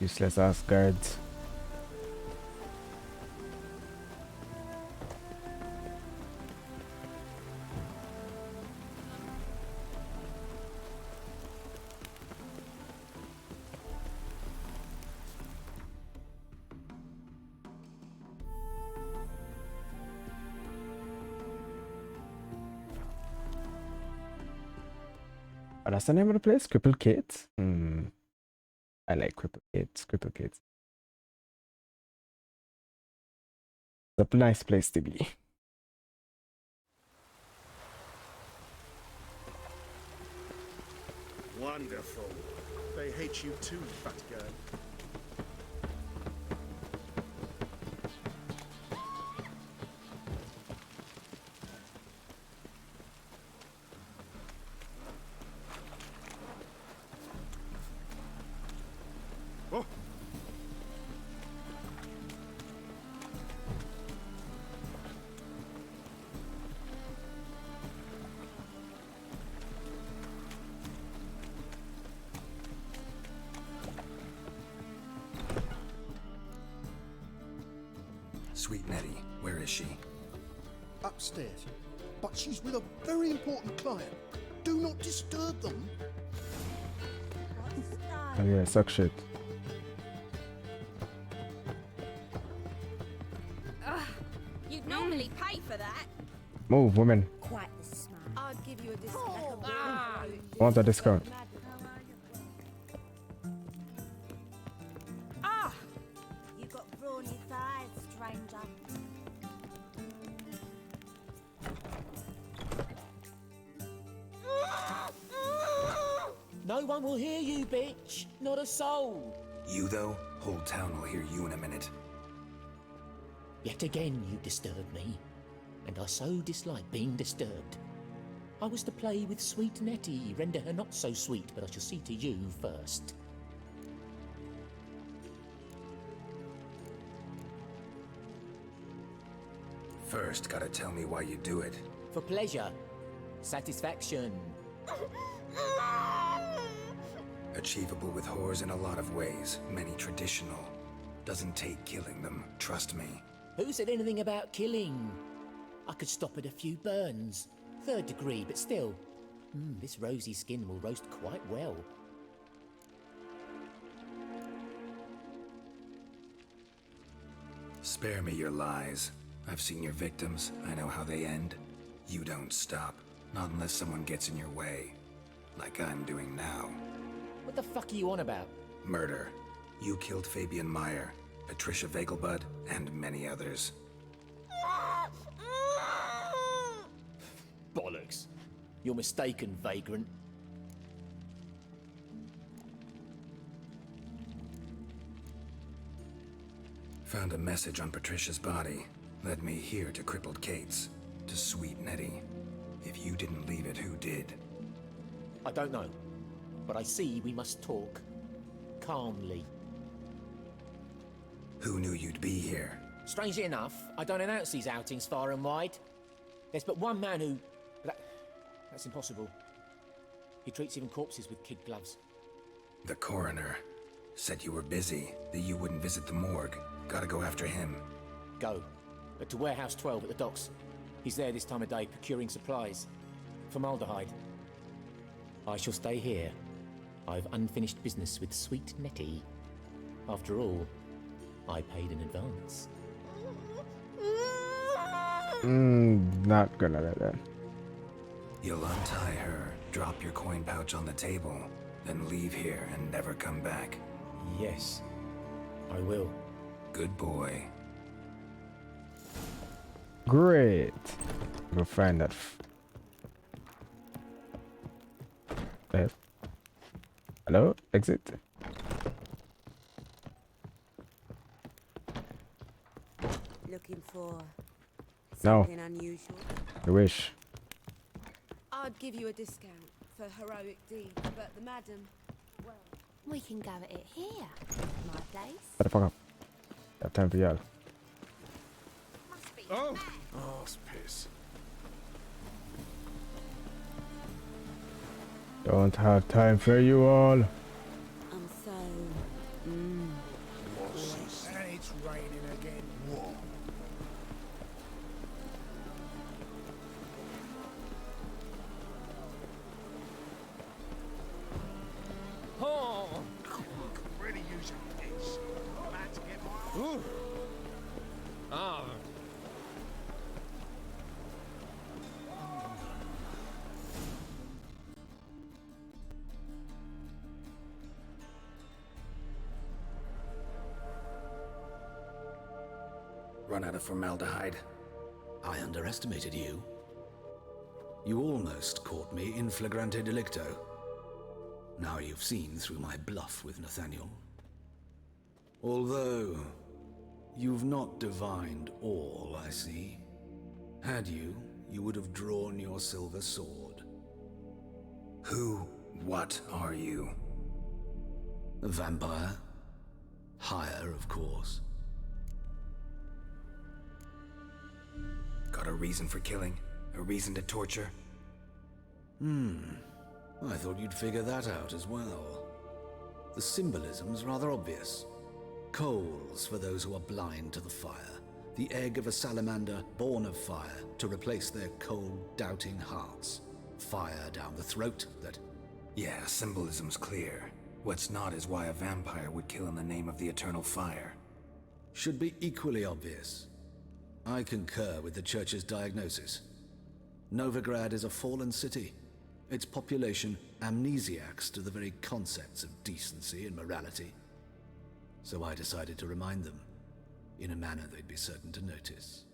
Useless ass guards. Oh, that's the name of the place? Crippled Kate? I like Crippled Kate. Crippled Kate. It's a nice place to be.
Wonderful. They hate you too, fat girl. Oh.
Sweet Nettie, where is she?
Upstairs. But she's with a very important client. Do not disturb them.
Oh yeah, suck shit.
You'd normally pay for that.
Move, woman.
Quite the smart. I'd give you a discount.
Want a discount?
You got brawny thighs, stranger.
No one will hear you, bitch. Not a soul.
You though? Whole town will hear you in a minute.
Yet again you disturb me, and I so dislike being disturbed. I was to play with sweet Nettie, render her not so sweet, but I shall see to you first.
First, gotta tell me why you do it.
For pleasure. Satisfaction.
Achievable with whores in a lot of ways, many traditional. Doesn't take killing them, trust me.
Who said anything about killing? I could stop at a few burns. 3rd degree, but still. This rosy skin will roast quite well.
Spare me your lies. I've seen your victims. I know how they end. You don't stop. Not unless someone gets in your way. Like I'm doing now.
What the fuck are you on about?
Murder. You killed Fabian Meyer, Patricia Vegelbud, and many others.
Bollocks. You're mistaken, vagrant.
Found a message on Patricia's body. Led me here to crippled Kate's. To sweet Nettie. If you didn't leave it, who did?
I don't know. But I see we must talk. Calmly.
Who knew you'd be here?
Strangely enough, I don't announce these outings far and wide. There's but one man who... That's impossible. He treats even corpses with kid gloves.
The coroner. Said you were busy, that you wouldn't visit the morgue. Gotta go after him.
Go. But to Warehouse 12 at the docks. He's there this time of day procuring supplies. Formaldehyde. I shall stay here. I've unfinished business with sweet Nettie. After all, I paid in advance.
Not gonna let that.
You'll untie her, drop your coin pouch on the table, then leave here and never come back.
Yes, I will.
Good boy.
Great. We'll find that. Hello? Exit.
Looking for
No.
something unusual?
I wish.
I'd give you a discount for heroic deeds, but the madam, well...
We can go at it here. My place.
Shut the fuck up. I have time for y'all.
Oh! Oh, it's piss.
Don't have time for you all.
I'm so...
And it's raining again. What?
Oh!
Really using this. About to get my...
Ooh. Ah.
Run out of formaldehyde.
I underestimated you. You almost caught me in flagrante delicto. Now you've seen through my bluff with Nathaniel. Although, you've not divined all, I see. Had you, you would have drawn your silver sword.
Who, what are you?
A vampire. Higher, of course.
Got a reason for killing? A reason to torture?
I thought you'd figure that out as well. The symbolism's rather obvious. Coals for those who are blind to the fire. The egg of a salamander born of fire to replace their cold, doubting hearts. Fire down the throat that...
Yeah, symbolism's clear. What's not is why a vampire would kill in the name of the eternal fire.
Should be equally obvious. I concur with the Church's diagnosis. Novigrad is a fallen city. Its population amnesiacs to the very concepts of decency and morality. So I decided to remind them, in a manner they'd be certain to notice.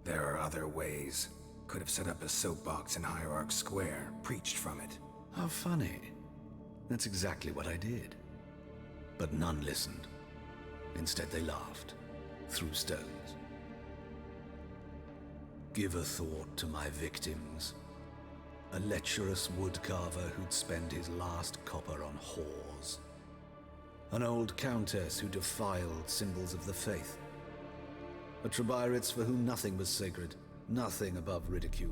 There are other ways. Could have set up a soapbox in Hierarch Square, preached from it.
How funny. That's exactly what I did. But none listened. Instead they laughed, threw stones. Give a thought to my victims. A lecherous woodcarver who'd spend his last copper on whores. An old countess who defiled symbols of the faith. A Trebyrits for whom nothing was sacred, nothing above ridicule.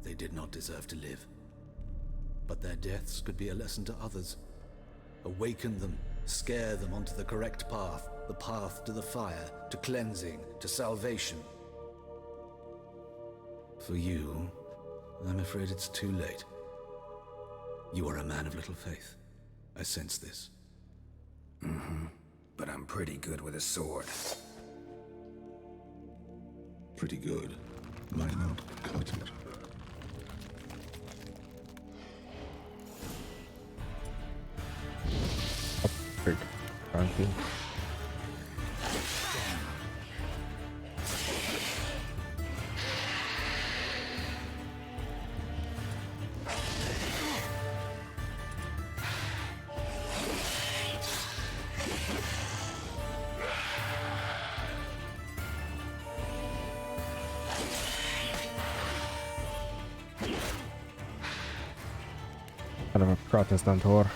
They did not deserve to live. But their deaths could be a lesson to others. Awaken them, scare them onto the correct path, the path to the fire, to cleansing, to salvation. For you, I'm afraid it's too late. You are a man of little faith. I sense this.
Mm-hmm. But I'm pretty good with a sword.
Pretty good. Why not cut it?
Big bounty. Kind of a Protestant whore.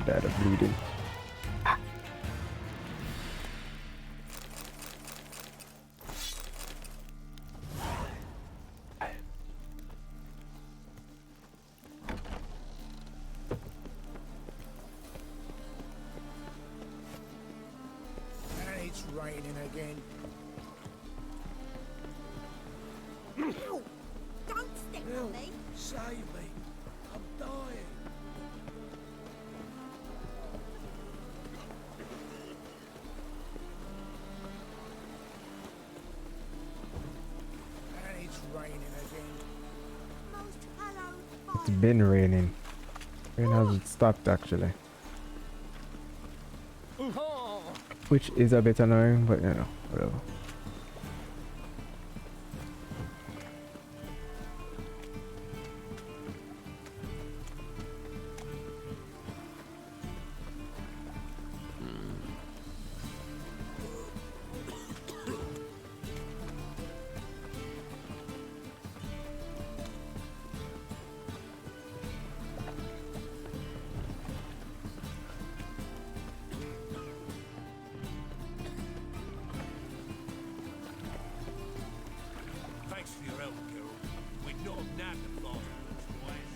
Died of bleeding.
And it's raining again.
Ow! Don't stick on me!
Save me. I'm dying. And it's raining again.
Most hallowed
It's been raining. Rain hasn't stopped actually. Which is a bit annoying, but you know, whatever.
Thanks for your help, Carol. We'd not have nabbed the bastards otherwise.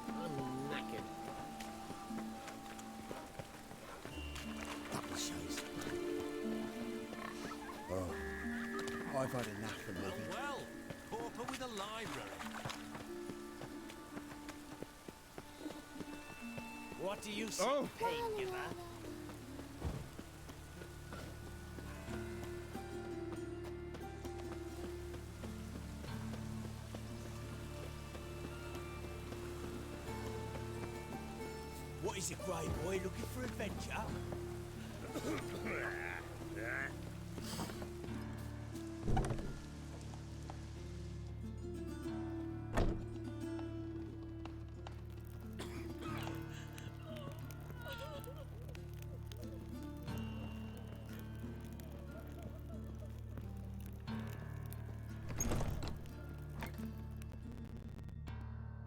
I'm knackered.
Double shows. Oh, I've had enough of living.
Well, pauper with a library.
What do you say, pain giver?
What is it, Grey Boy? Looking for adventure?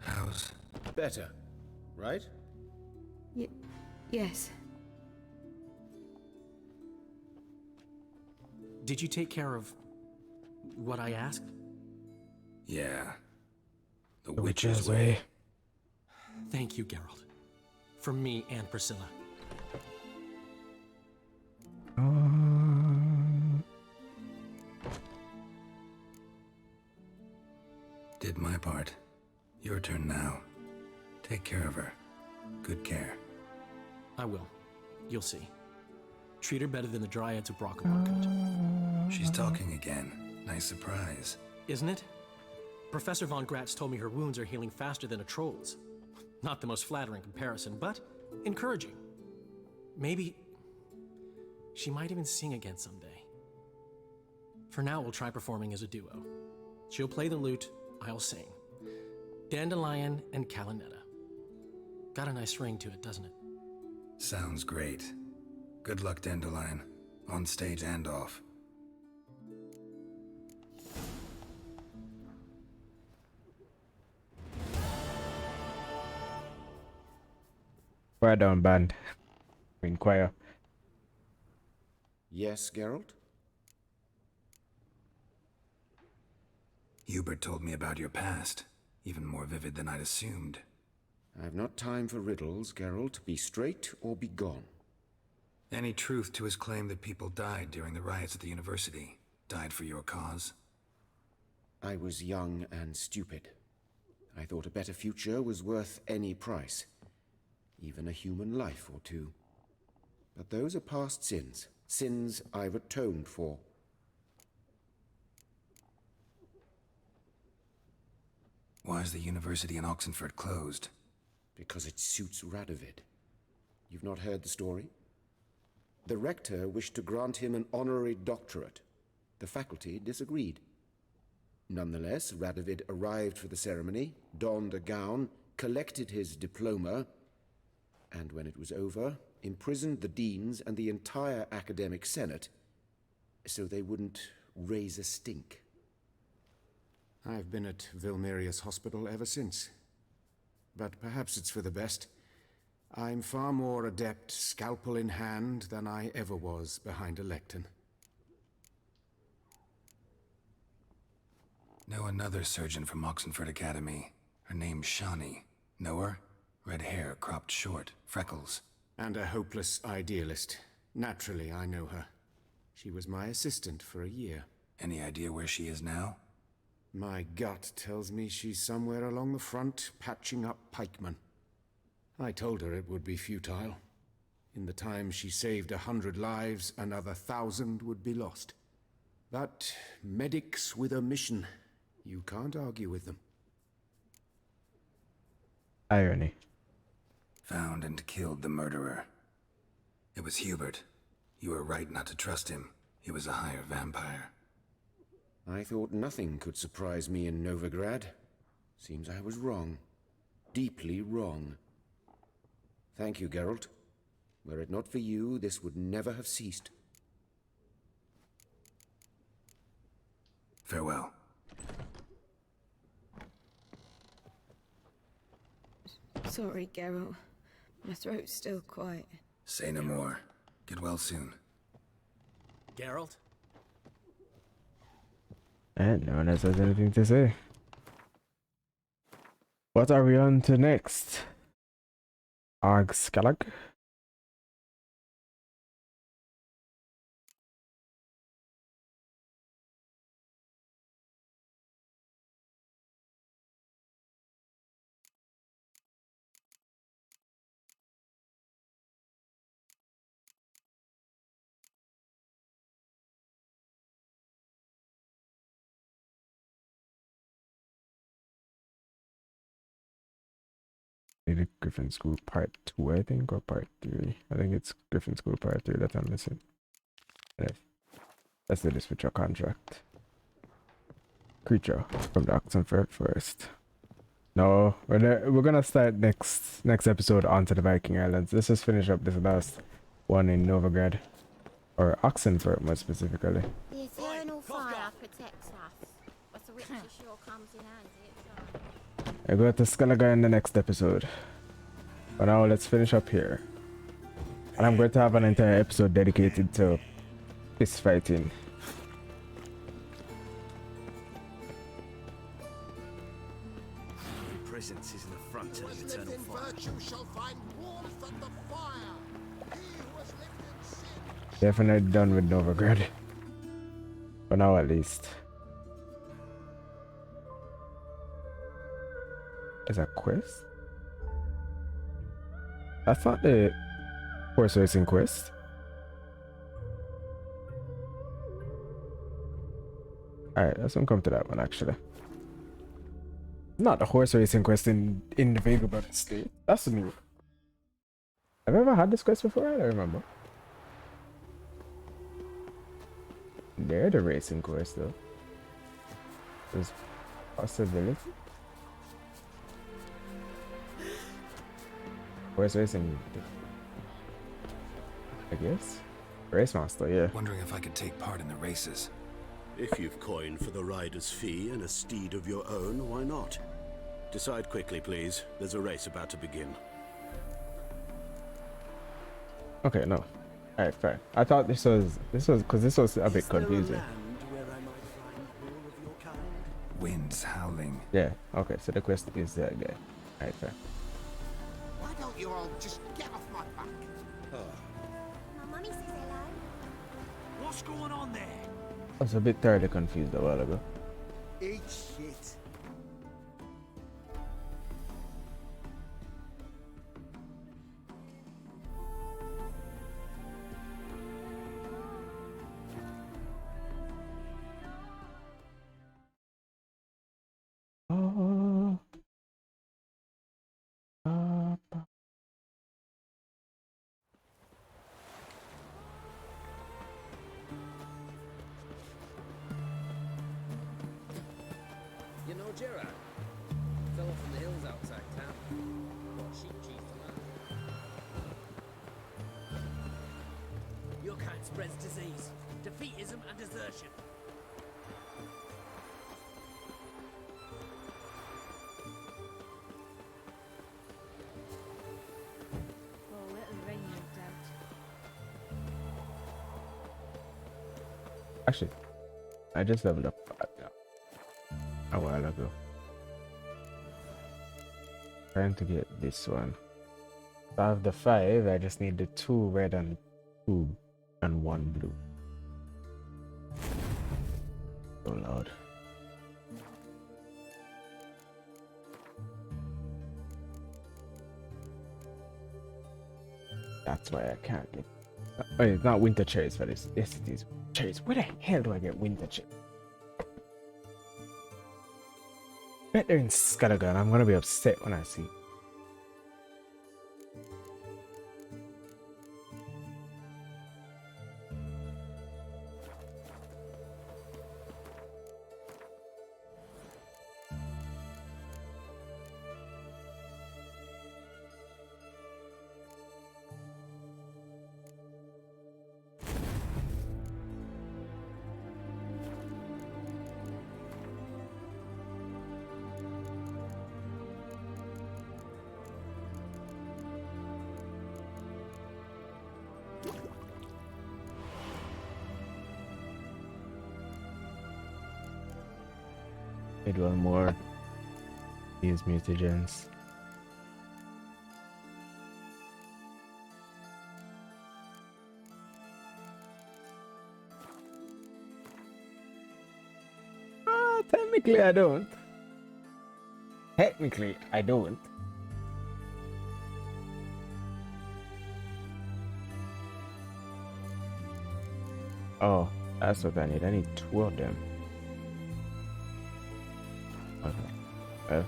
How's...
Better, right?
Yes.
Did you take care of what I asked?
Yeah. The witch's way.
way.
Thank you, Geralt. From me and Priscilla.
Did my part. Your turn now. Take care of her. Good care.
I will. You'll see. Treat her better than the Dryads of Brockenbar could.
She's talking again. Nice surprise.
Isn't it? Professor von Gratz told me her wounds are healing faster than a troll's. Not the most flattering comparison, but encouraging. Maybe she might even sing again someday. For now, we'll try performing as a duo. She'll play the lute, I'll sing. Dandelion and Calinetta. Got a nice ring to it, doesn't it?
Sounds great. Good luck, Dandelion. On stage and off.
Right down, band. Inquire.
Yes, Geralt?
Hubert told me about your past. Even more vivid than I'd assumed.
I've not time for riddles, Geralt. Be straight or be gone.
Any truth to his claim that people died during the riots at the university? Died for your cause?
I was young and stupid. I thought a better future was worth any price. Even a human life or two. But those are past sins. Sins I've atoned for.
Why is the university in Oxenford closed?
Because it suits Radovid. You've not heard the story? The rector wished to grant him an honorary doctorate. The faculty disagreed. Nonetheless, Radovid arrived for the ceremony, donned a gown, collected his diploma, and when it was over, imprisoned the deans and the entire academic senate so they wouldn't raise a stink.
I've been at Vilmerius Hospital ever since. But perhaps it's for the best. I'm far more adept scalpel in hand than I ever was behind a lectern.
Know another surgeon from Oxenford Academy. Her name's Shawnee. Know her? Red hair, cropped short, freckles.
And a hopeless idealist. Naturally, I know her. She was my assistant for a year.
Any idea where she is now?
My gut tells me she's somewhere along the front, patching up pikemen. I told her it would be futile. In the time she saved 100 lives, another 1,000 would be lost. But medics with a mission, you can't argue with them.
Irony.
Found and killed the murderer. It was Hubert. You were right not to trust him. He was a higher vampire.
I thought nothing could surprise me in Novigrad. Seems I was wrong. Deeply wrong. Thank you, Geralt. Were it not for you, this would never have ceased.
Farewell.
Sorry, Geralt. My throat's still quite...
Say no more. Get well soon.
Geralt?
And no one else has anything to say. What are we on to next? Argscalag? Maybe Griffin School Part 2, I think, or Part 3. I think it's Griffin School Part 3 that I'm missing. Let's do this with your contract. Creature from the Oxenford first. No, we're gonna start next episode onto the Viking Islands. Let's just finish up this last one in Novigrad. Or Oxenford, more specifically.
The eternal fire protects us, but the witch sure comes in handy.
I go to Skalaga in the next episode. But now let's finish up here. And I'm going to have an entire episode dedicated to fist fighting.
Your presence is an affront to the eternal fire.
Shall find warmth at the fire. He who has lived in sin.
Definitely done with Novigrad. For now at least. Is that quest? That's not the horse racing quest. Alright, let's come to that one actually. Not the horse racing quest in the Vagabond state. That's new. Have I ever had this quest before? I don't remember. They're the racing quest though. There's possibility. Where's racing? I guess. Race master, yeah.
Wondering if I could take part in the races.
If you've coin for the rider's fee and a steed of your own, why not? Decide quickly, please. There's a race about to begin.
Okay, no. Alright, fair. I thought this was because this was a bit confusing.
Winds howling.
Yeah, okay, so the quest is that guy. Alright, fair.
Why don't you all just get off my back?
My mummy says hello.
What's going on there?
I was a bit thoroughly confused a while ago.
Eat shit.
Oh.
You know Gerard? Fell off in the hills outside town. Bought sheep cheese to man. Your kind spreads disease, defeatism and desertion.
Oh, it'll rain, no doubt.
Actually, I just leveled up a while ago. Trying to get this one. So I have the 5, I just need the 2 red and 2 and 1 blue. Oh lord. That's why I can't get. Oh, it's not winter cherries for this. Yes, it is cherries. Where the hell do I get winter cherries? Bet they're in Scalagon. I'm gonna be upset when I see. Need one more. These mutagens. Technically I don't. Technically I don't. Oh, that's what I need. I need 2 of them. Okay. Well.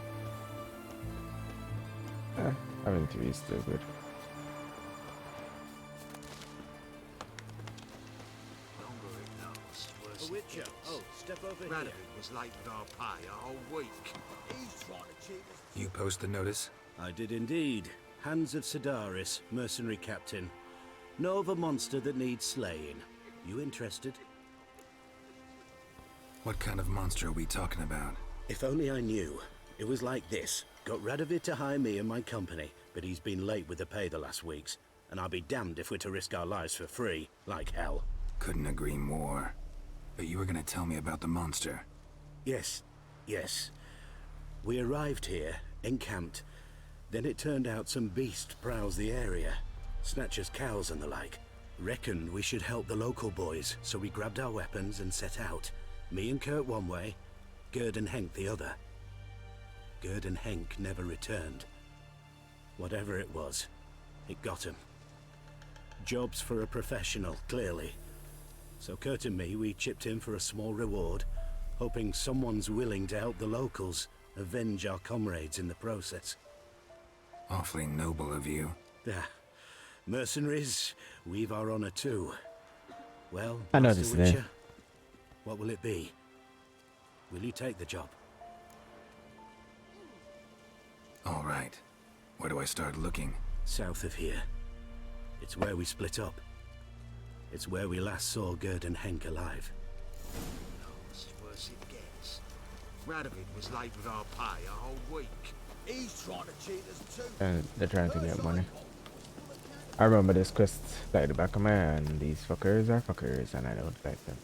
Having 3 is still good.
A Witcher. Oh, step over here.
Radovid was late with our pay a whole week. He's trying to cheat us.
You post the notice?
I did indeed. Hands of Sedaris, mercenary captain. Know of a monster that needs slaying. You interested?
What kind of monster are we talking about?
If only I knew. It was like this. Got Radovid to hire me and my company, but he's been late with the pay the last weeks. And I'll be damned if we're to risk our lives for free, like hell.
Couldn't agree more. But you were gonna tell me about the monster.
Yes, yes. We arrived here, encamped. Then it turned out some beast prowls the area. Snatchers cows and the like. Reckoned we should help the local boys, so we grabbed our weapons and set out. Me and Kurt one way, Gerd and Henk the other. Gerd and Henk never returned. Whatever it was, it got him. Jobs for a professional, clearly. So Kurt and me, we chipped in for a small reward, hoping someone's willing to help the locals avenge our comrades in the process.
Awfully noble of you.
Mercenaries, we've our honor too. Well,
I know
Master
this
Witcher,
name.
what will it be? Will you take the job?
All right. Where do I start looking?
South of here. It's where we split up. It's where we last saw Gerd and Henk alive.
No, it's as worse it gets. Radovid was late with our pay a whole week. He's trying to cheat us too.
And they're trying to get money. I remember this quest like the back of my hand. These fuckers are fuckers and I don't like them.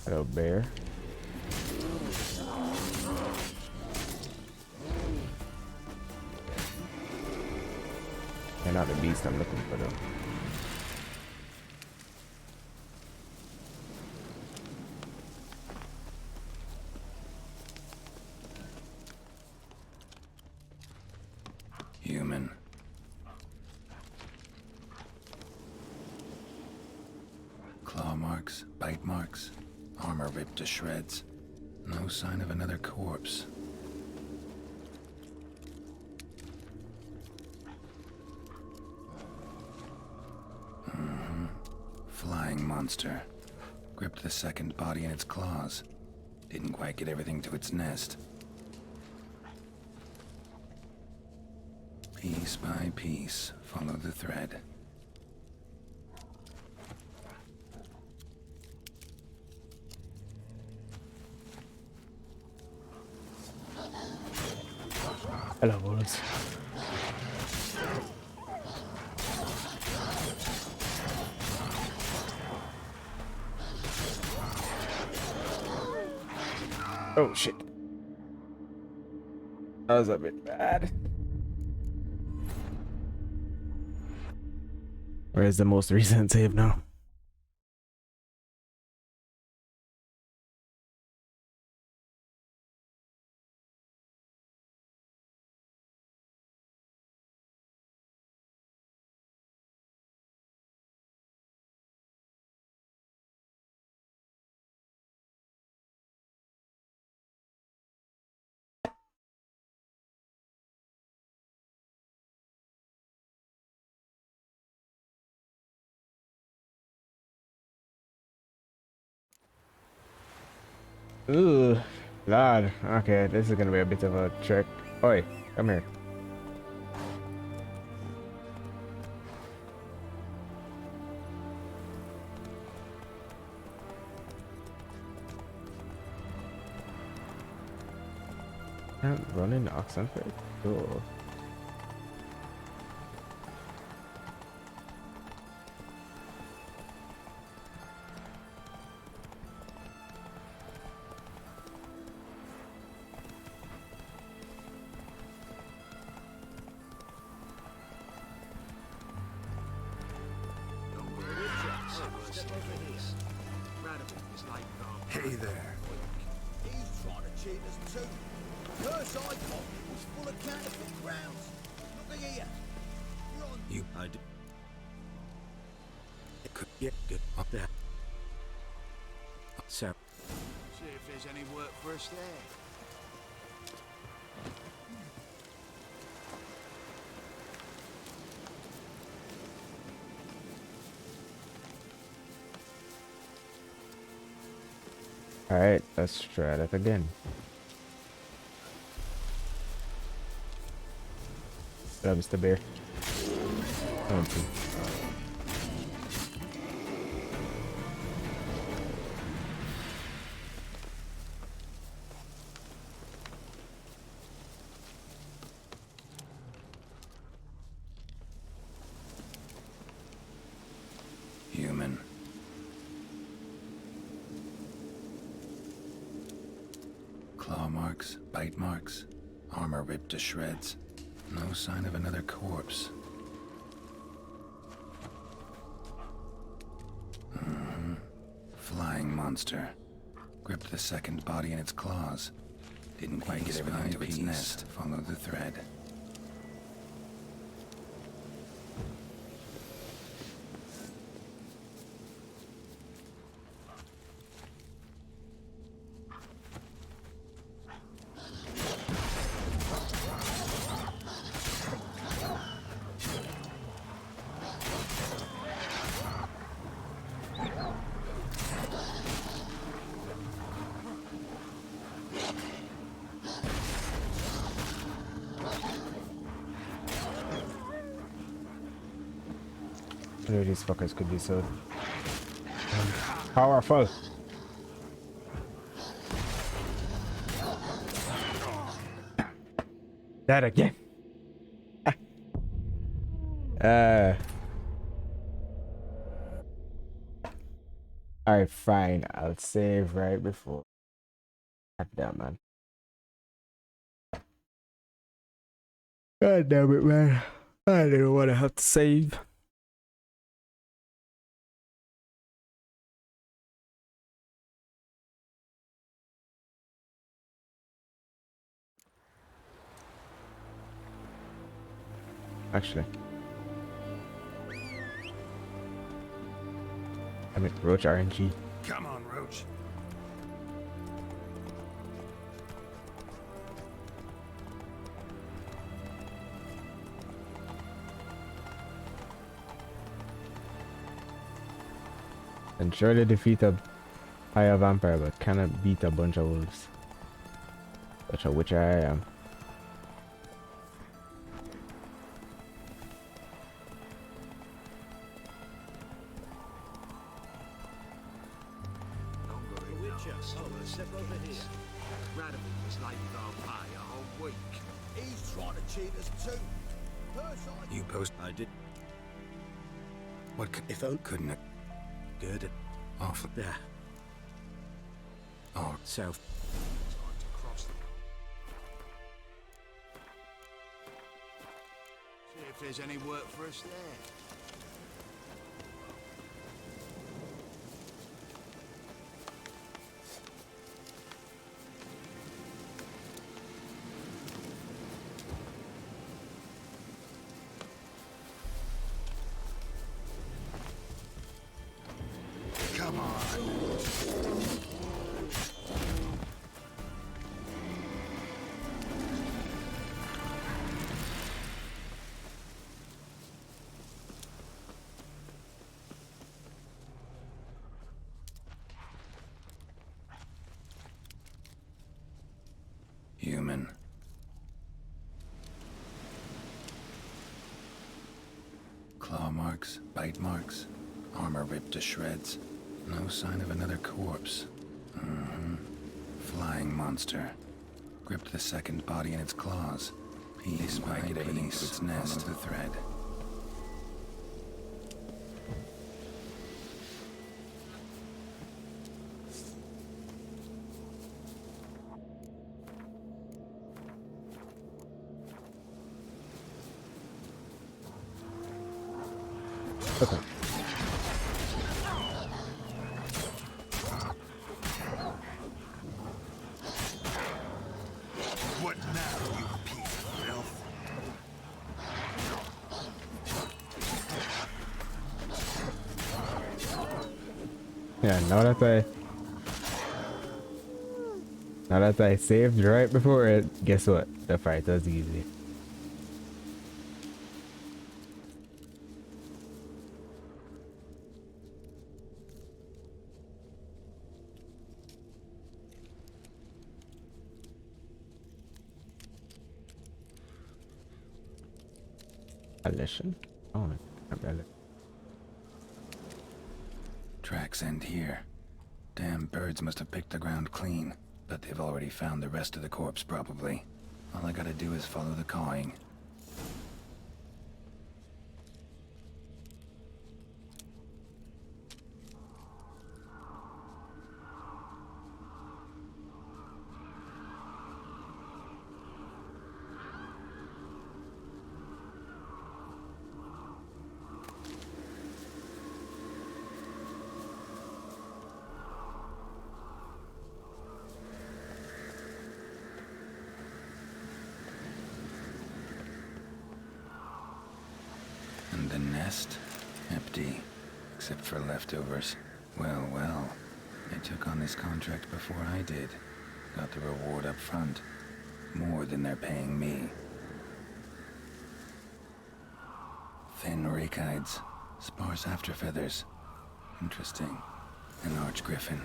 Hello, bear. They're not the beast I'm looking for though.
Human. Claw marks, bite marks, armor ripped to shreds. No sign of another corpse. Flying monster. Gripped the second body in its claws. Didn't quite get everything to its nest. Piece by piece, follow the thread.
Hello, wolves. Oh shit. That was a bit bad. Where's the most recent save now? Ooh, Lord. Okay, this is gonna be a bit of a trek. Oi, come here. Can't run in Oxenford? Cool.
Hey there. He's trying to cheat us too. First I got was full of counterfeit crowns. Look here.
You, I do. It could get good up there. So.
See if there's any work for us there.
Alright, let's try that again. Hello, Mr. Bear. Thank you.
Human. Claw marks, bite marks, armor ripped to shreds. No sign of another corpse. Flying monster. Gripped the second body in its claws. Didn't quite get everything to its nest. Follow the thread.
I know these fuckers could be so powerful. That again. Alright, fine. I'll save right before. God damn, man. God damn it, man. I didn't want to have to save. Actually. I mean, Roach RNG.
Come on, Roach.
And surely defeat a higher vampire, but cannot beat a bunch of wolves. Such a witcher I am.
Step over here. Radovid was late with our pay a whole week. He's trying to cheat us too.
You post.
I did.
What could...
If I
couldn't it...
Good.
Off.
Yeah.
Oh.
South.
See if there's any work for us there.
Come on. Human. Claw marks, bite marks, armor ripped to shreds. No sign of another corpse. Flying monster. Gripped the second body in its claws. Piece by piece, its nest. The thread.
Okay.
What now, you piece of filth?
Yeah, now that I saved right before it, guess what? The fight was easy. Listen. Oh,
Tracks end here. Damn birds must have picked the ground clean, but they've already found the rest of the corpse probably. All I gotta do is follow the cawing. And the nest? Empty. Except for leftovers. Well, well. They took on this contract before I did. Got the reward up front. More than they're paying me. Thin rakides. Sparse afterfeathers. Interesting. An arch griffin.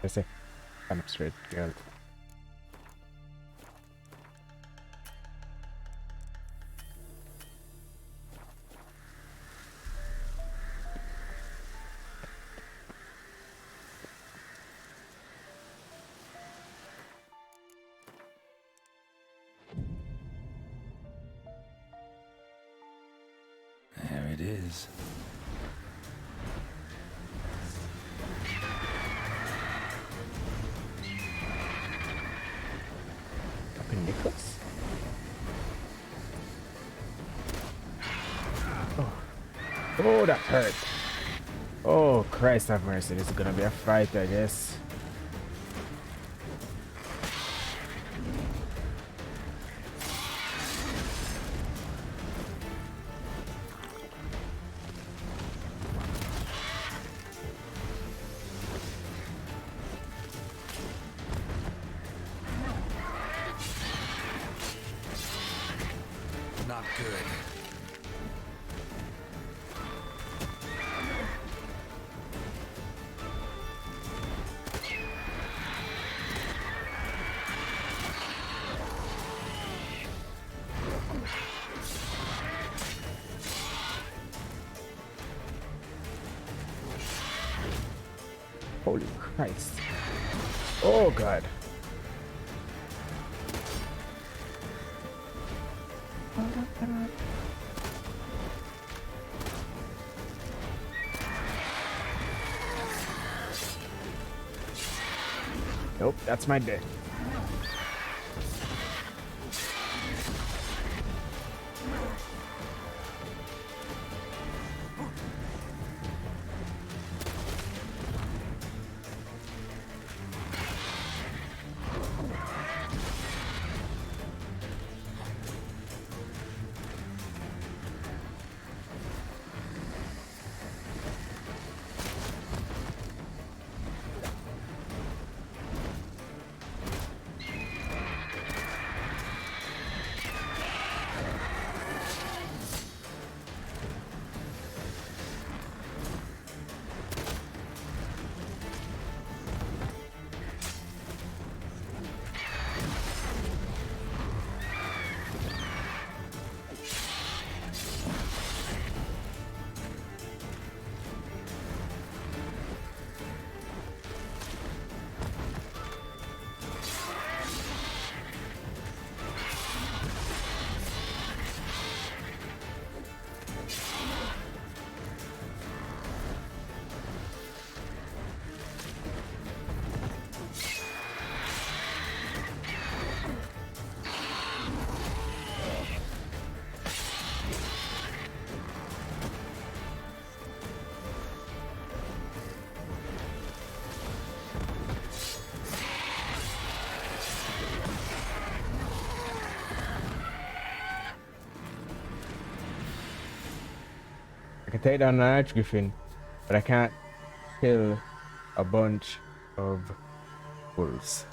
Let's say, stand up straight, girl.
There it is.
Appendix? Oh. Oh, that hurt. Oh, Christ have mercy. This is gonna be a fight, I guess.
Not good.
Holy Christ. Oh, God. Nope, that's my day. I can take down an arch griffin, but I can't kill a bunch of wolves.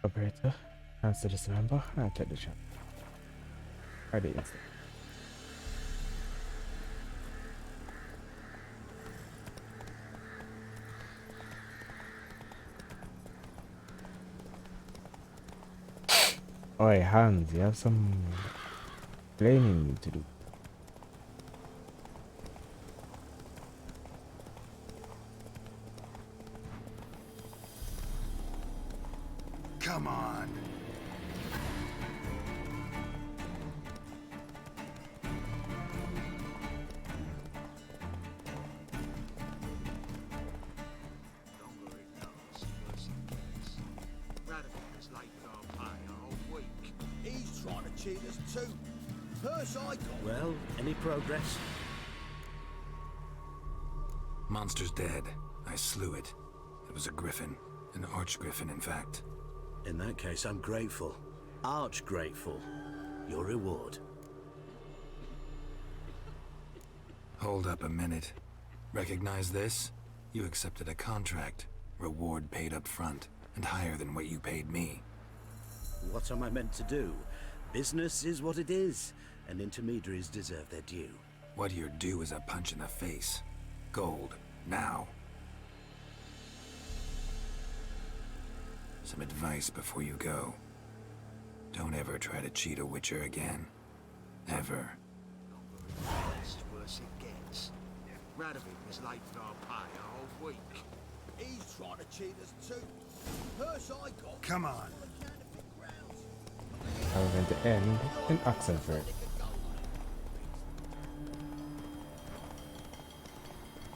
Operator, answer this number and I'll take the shot. I did instead. Oi, Hans, you have some explaining to do.
Come on.
He's trying to cheat us too. Purse I got.
Well, any progress?
Monster's dead. I slew it. It was a griffin. An arch-griffin, in fact.
In that case, I'm grateful. Arch grateful. Your reward.
Hold up a minute. Recognize this? You accepted a contract. Reward paid up front, and higher than what you paid me.
What am I meant to do? Business is what it is, and intermediaries deserve their due.
What you're due is a punch in the face. Gold. Now. Some advice before you go. Don't ever try to cheat a Witcher again. Ever.
That's as worse it gets. Radovid was late with our pay a whole week. He's trying to cheat us too. Purse I got.
Come on.
I'm going to end in Oxenford.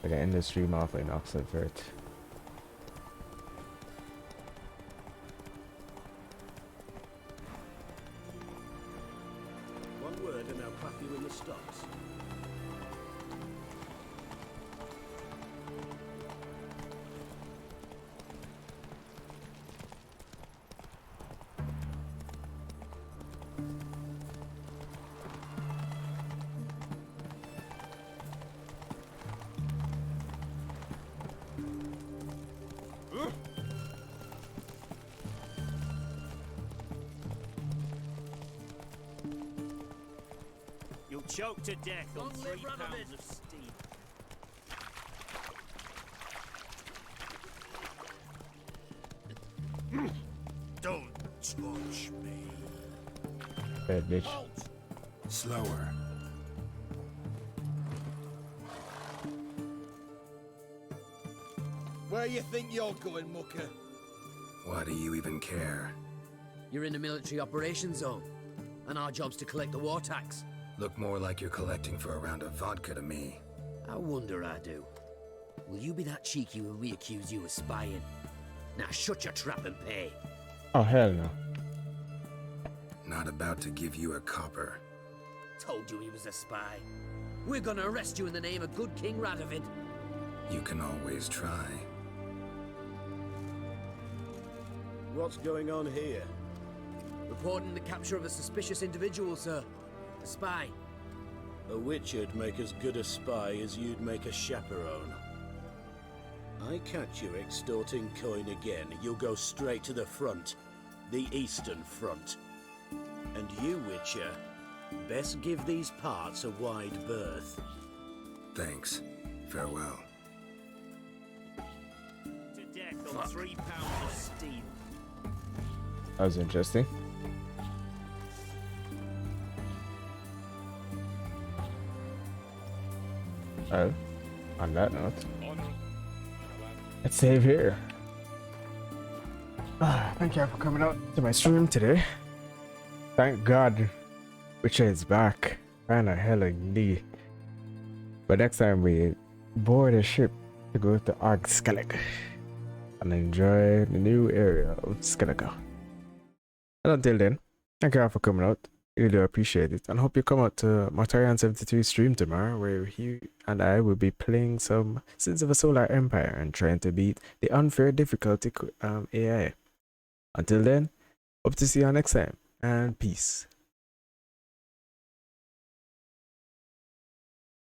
I'm going to end the stream off in Oxenford.
One word and I'll clap you in the stocks.
You'll choke to death on 3 pounds of steam.
Don't touch me.
Bad bitch.
Slower.
Where you think you're going, mucker?
Why do you even care?
You're in the military operations zone, and our job's to collect the war tax.
Look more like you're collecting for a round of vodka to me.
I wonder I do. Will you be that cheeky when we accuse you of spying? Now shut your trap and pay.
Oh, hell no.
Not about to give you a copper.
Told you he was a spy. We're gonna arrest you in the name of good King Radovid.
You can always try.
What's going on here?
Reporting the capture of a suspicious individual, sir. A spy.
A Witcher'd make as good a spy as you'd make a chaperone. I catch you extorting coin again, you'll go straight to the front. The Eastern Front. And you, Witcher, best give these parts a wide berth.
Thanks. Farewell.
To death on 3 pounds of steam.
That was interesting. Oh, on that note, let's save here. Thank you for coming out to my stream today. Thank God Witcher is back. Kinda hella indeed. But next time we board a ship to go to Skellig and enjoy the new area of Skellig. And until then, thank you all for coming out. Really do appreciate it, and hope you come out to Mortarion72 stream tomorrow, where he and I will be playing some Sins of a Solar Empire and trying to beat the unfair difficulty AI. Until then, hope to see you next time, and peace.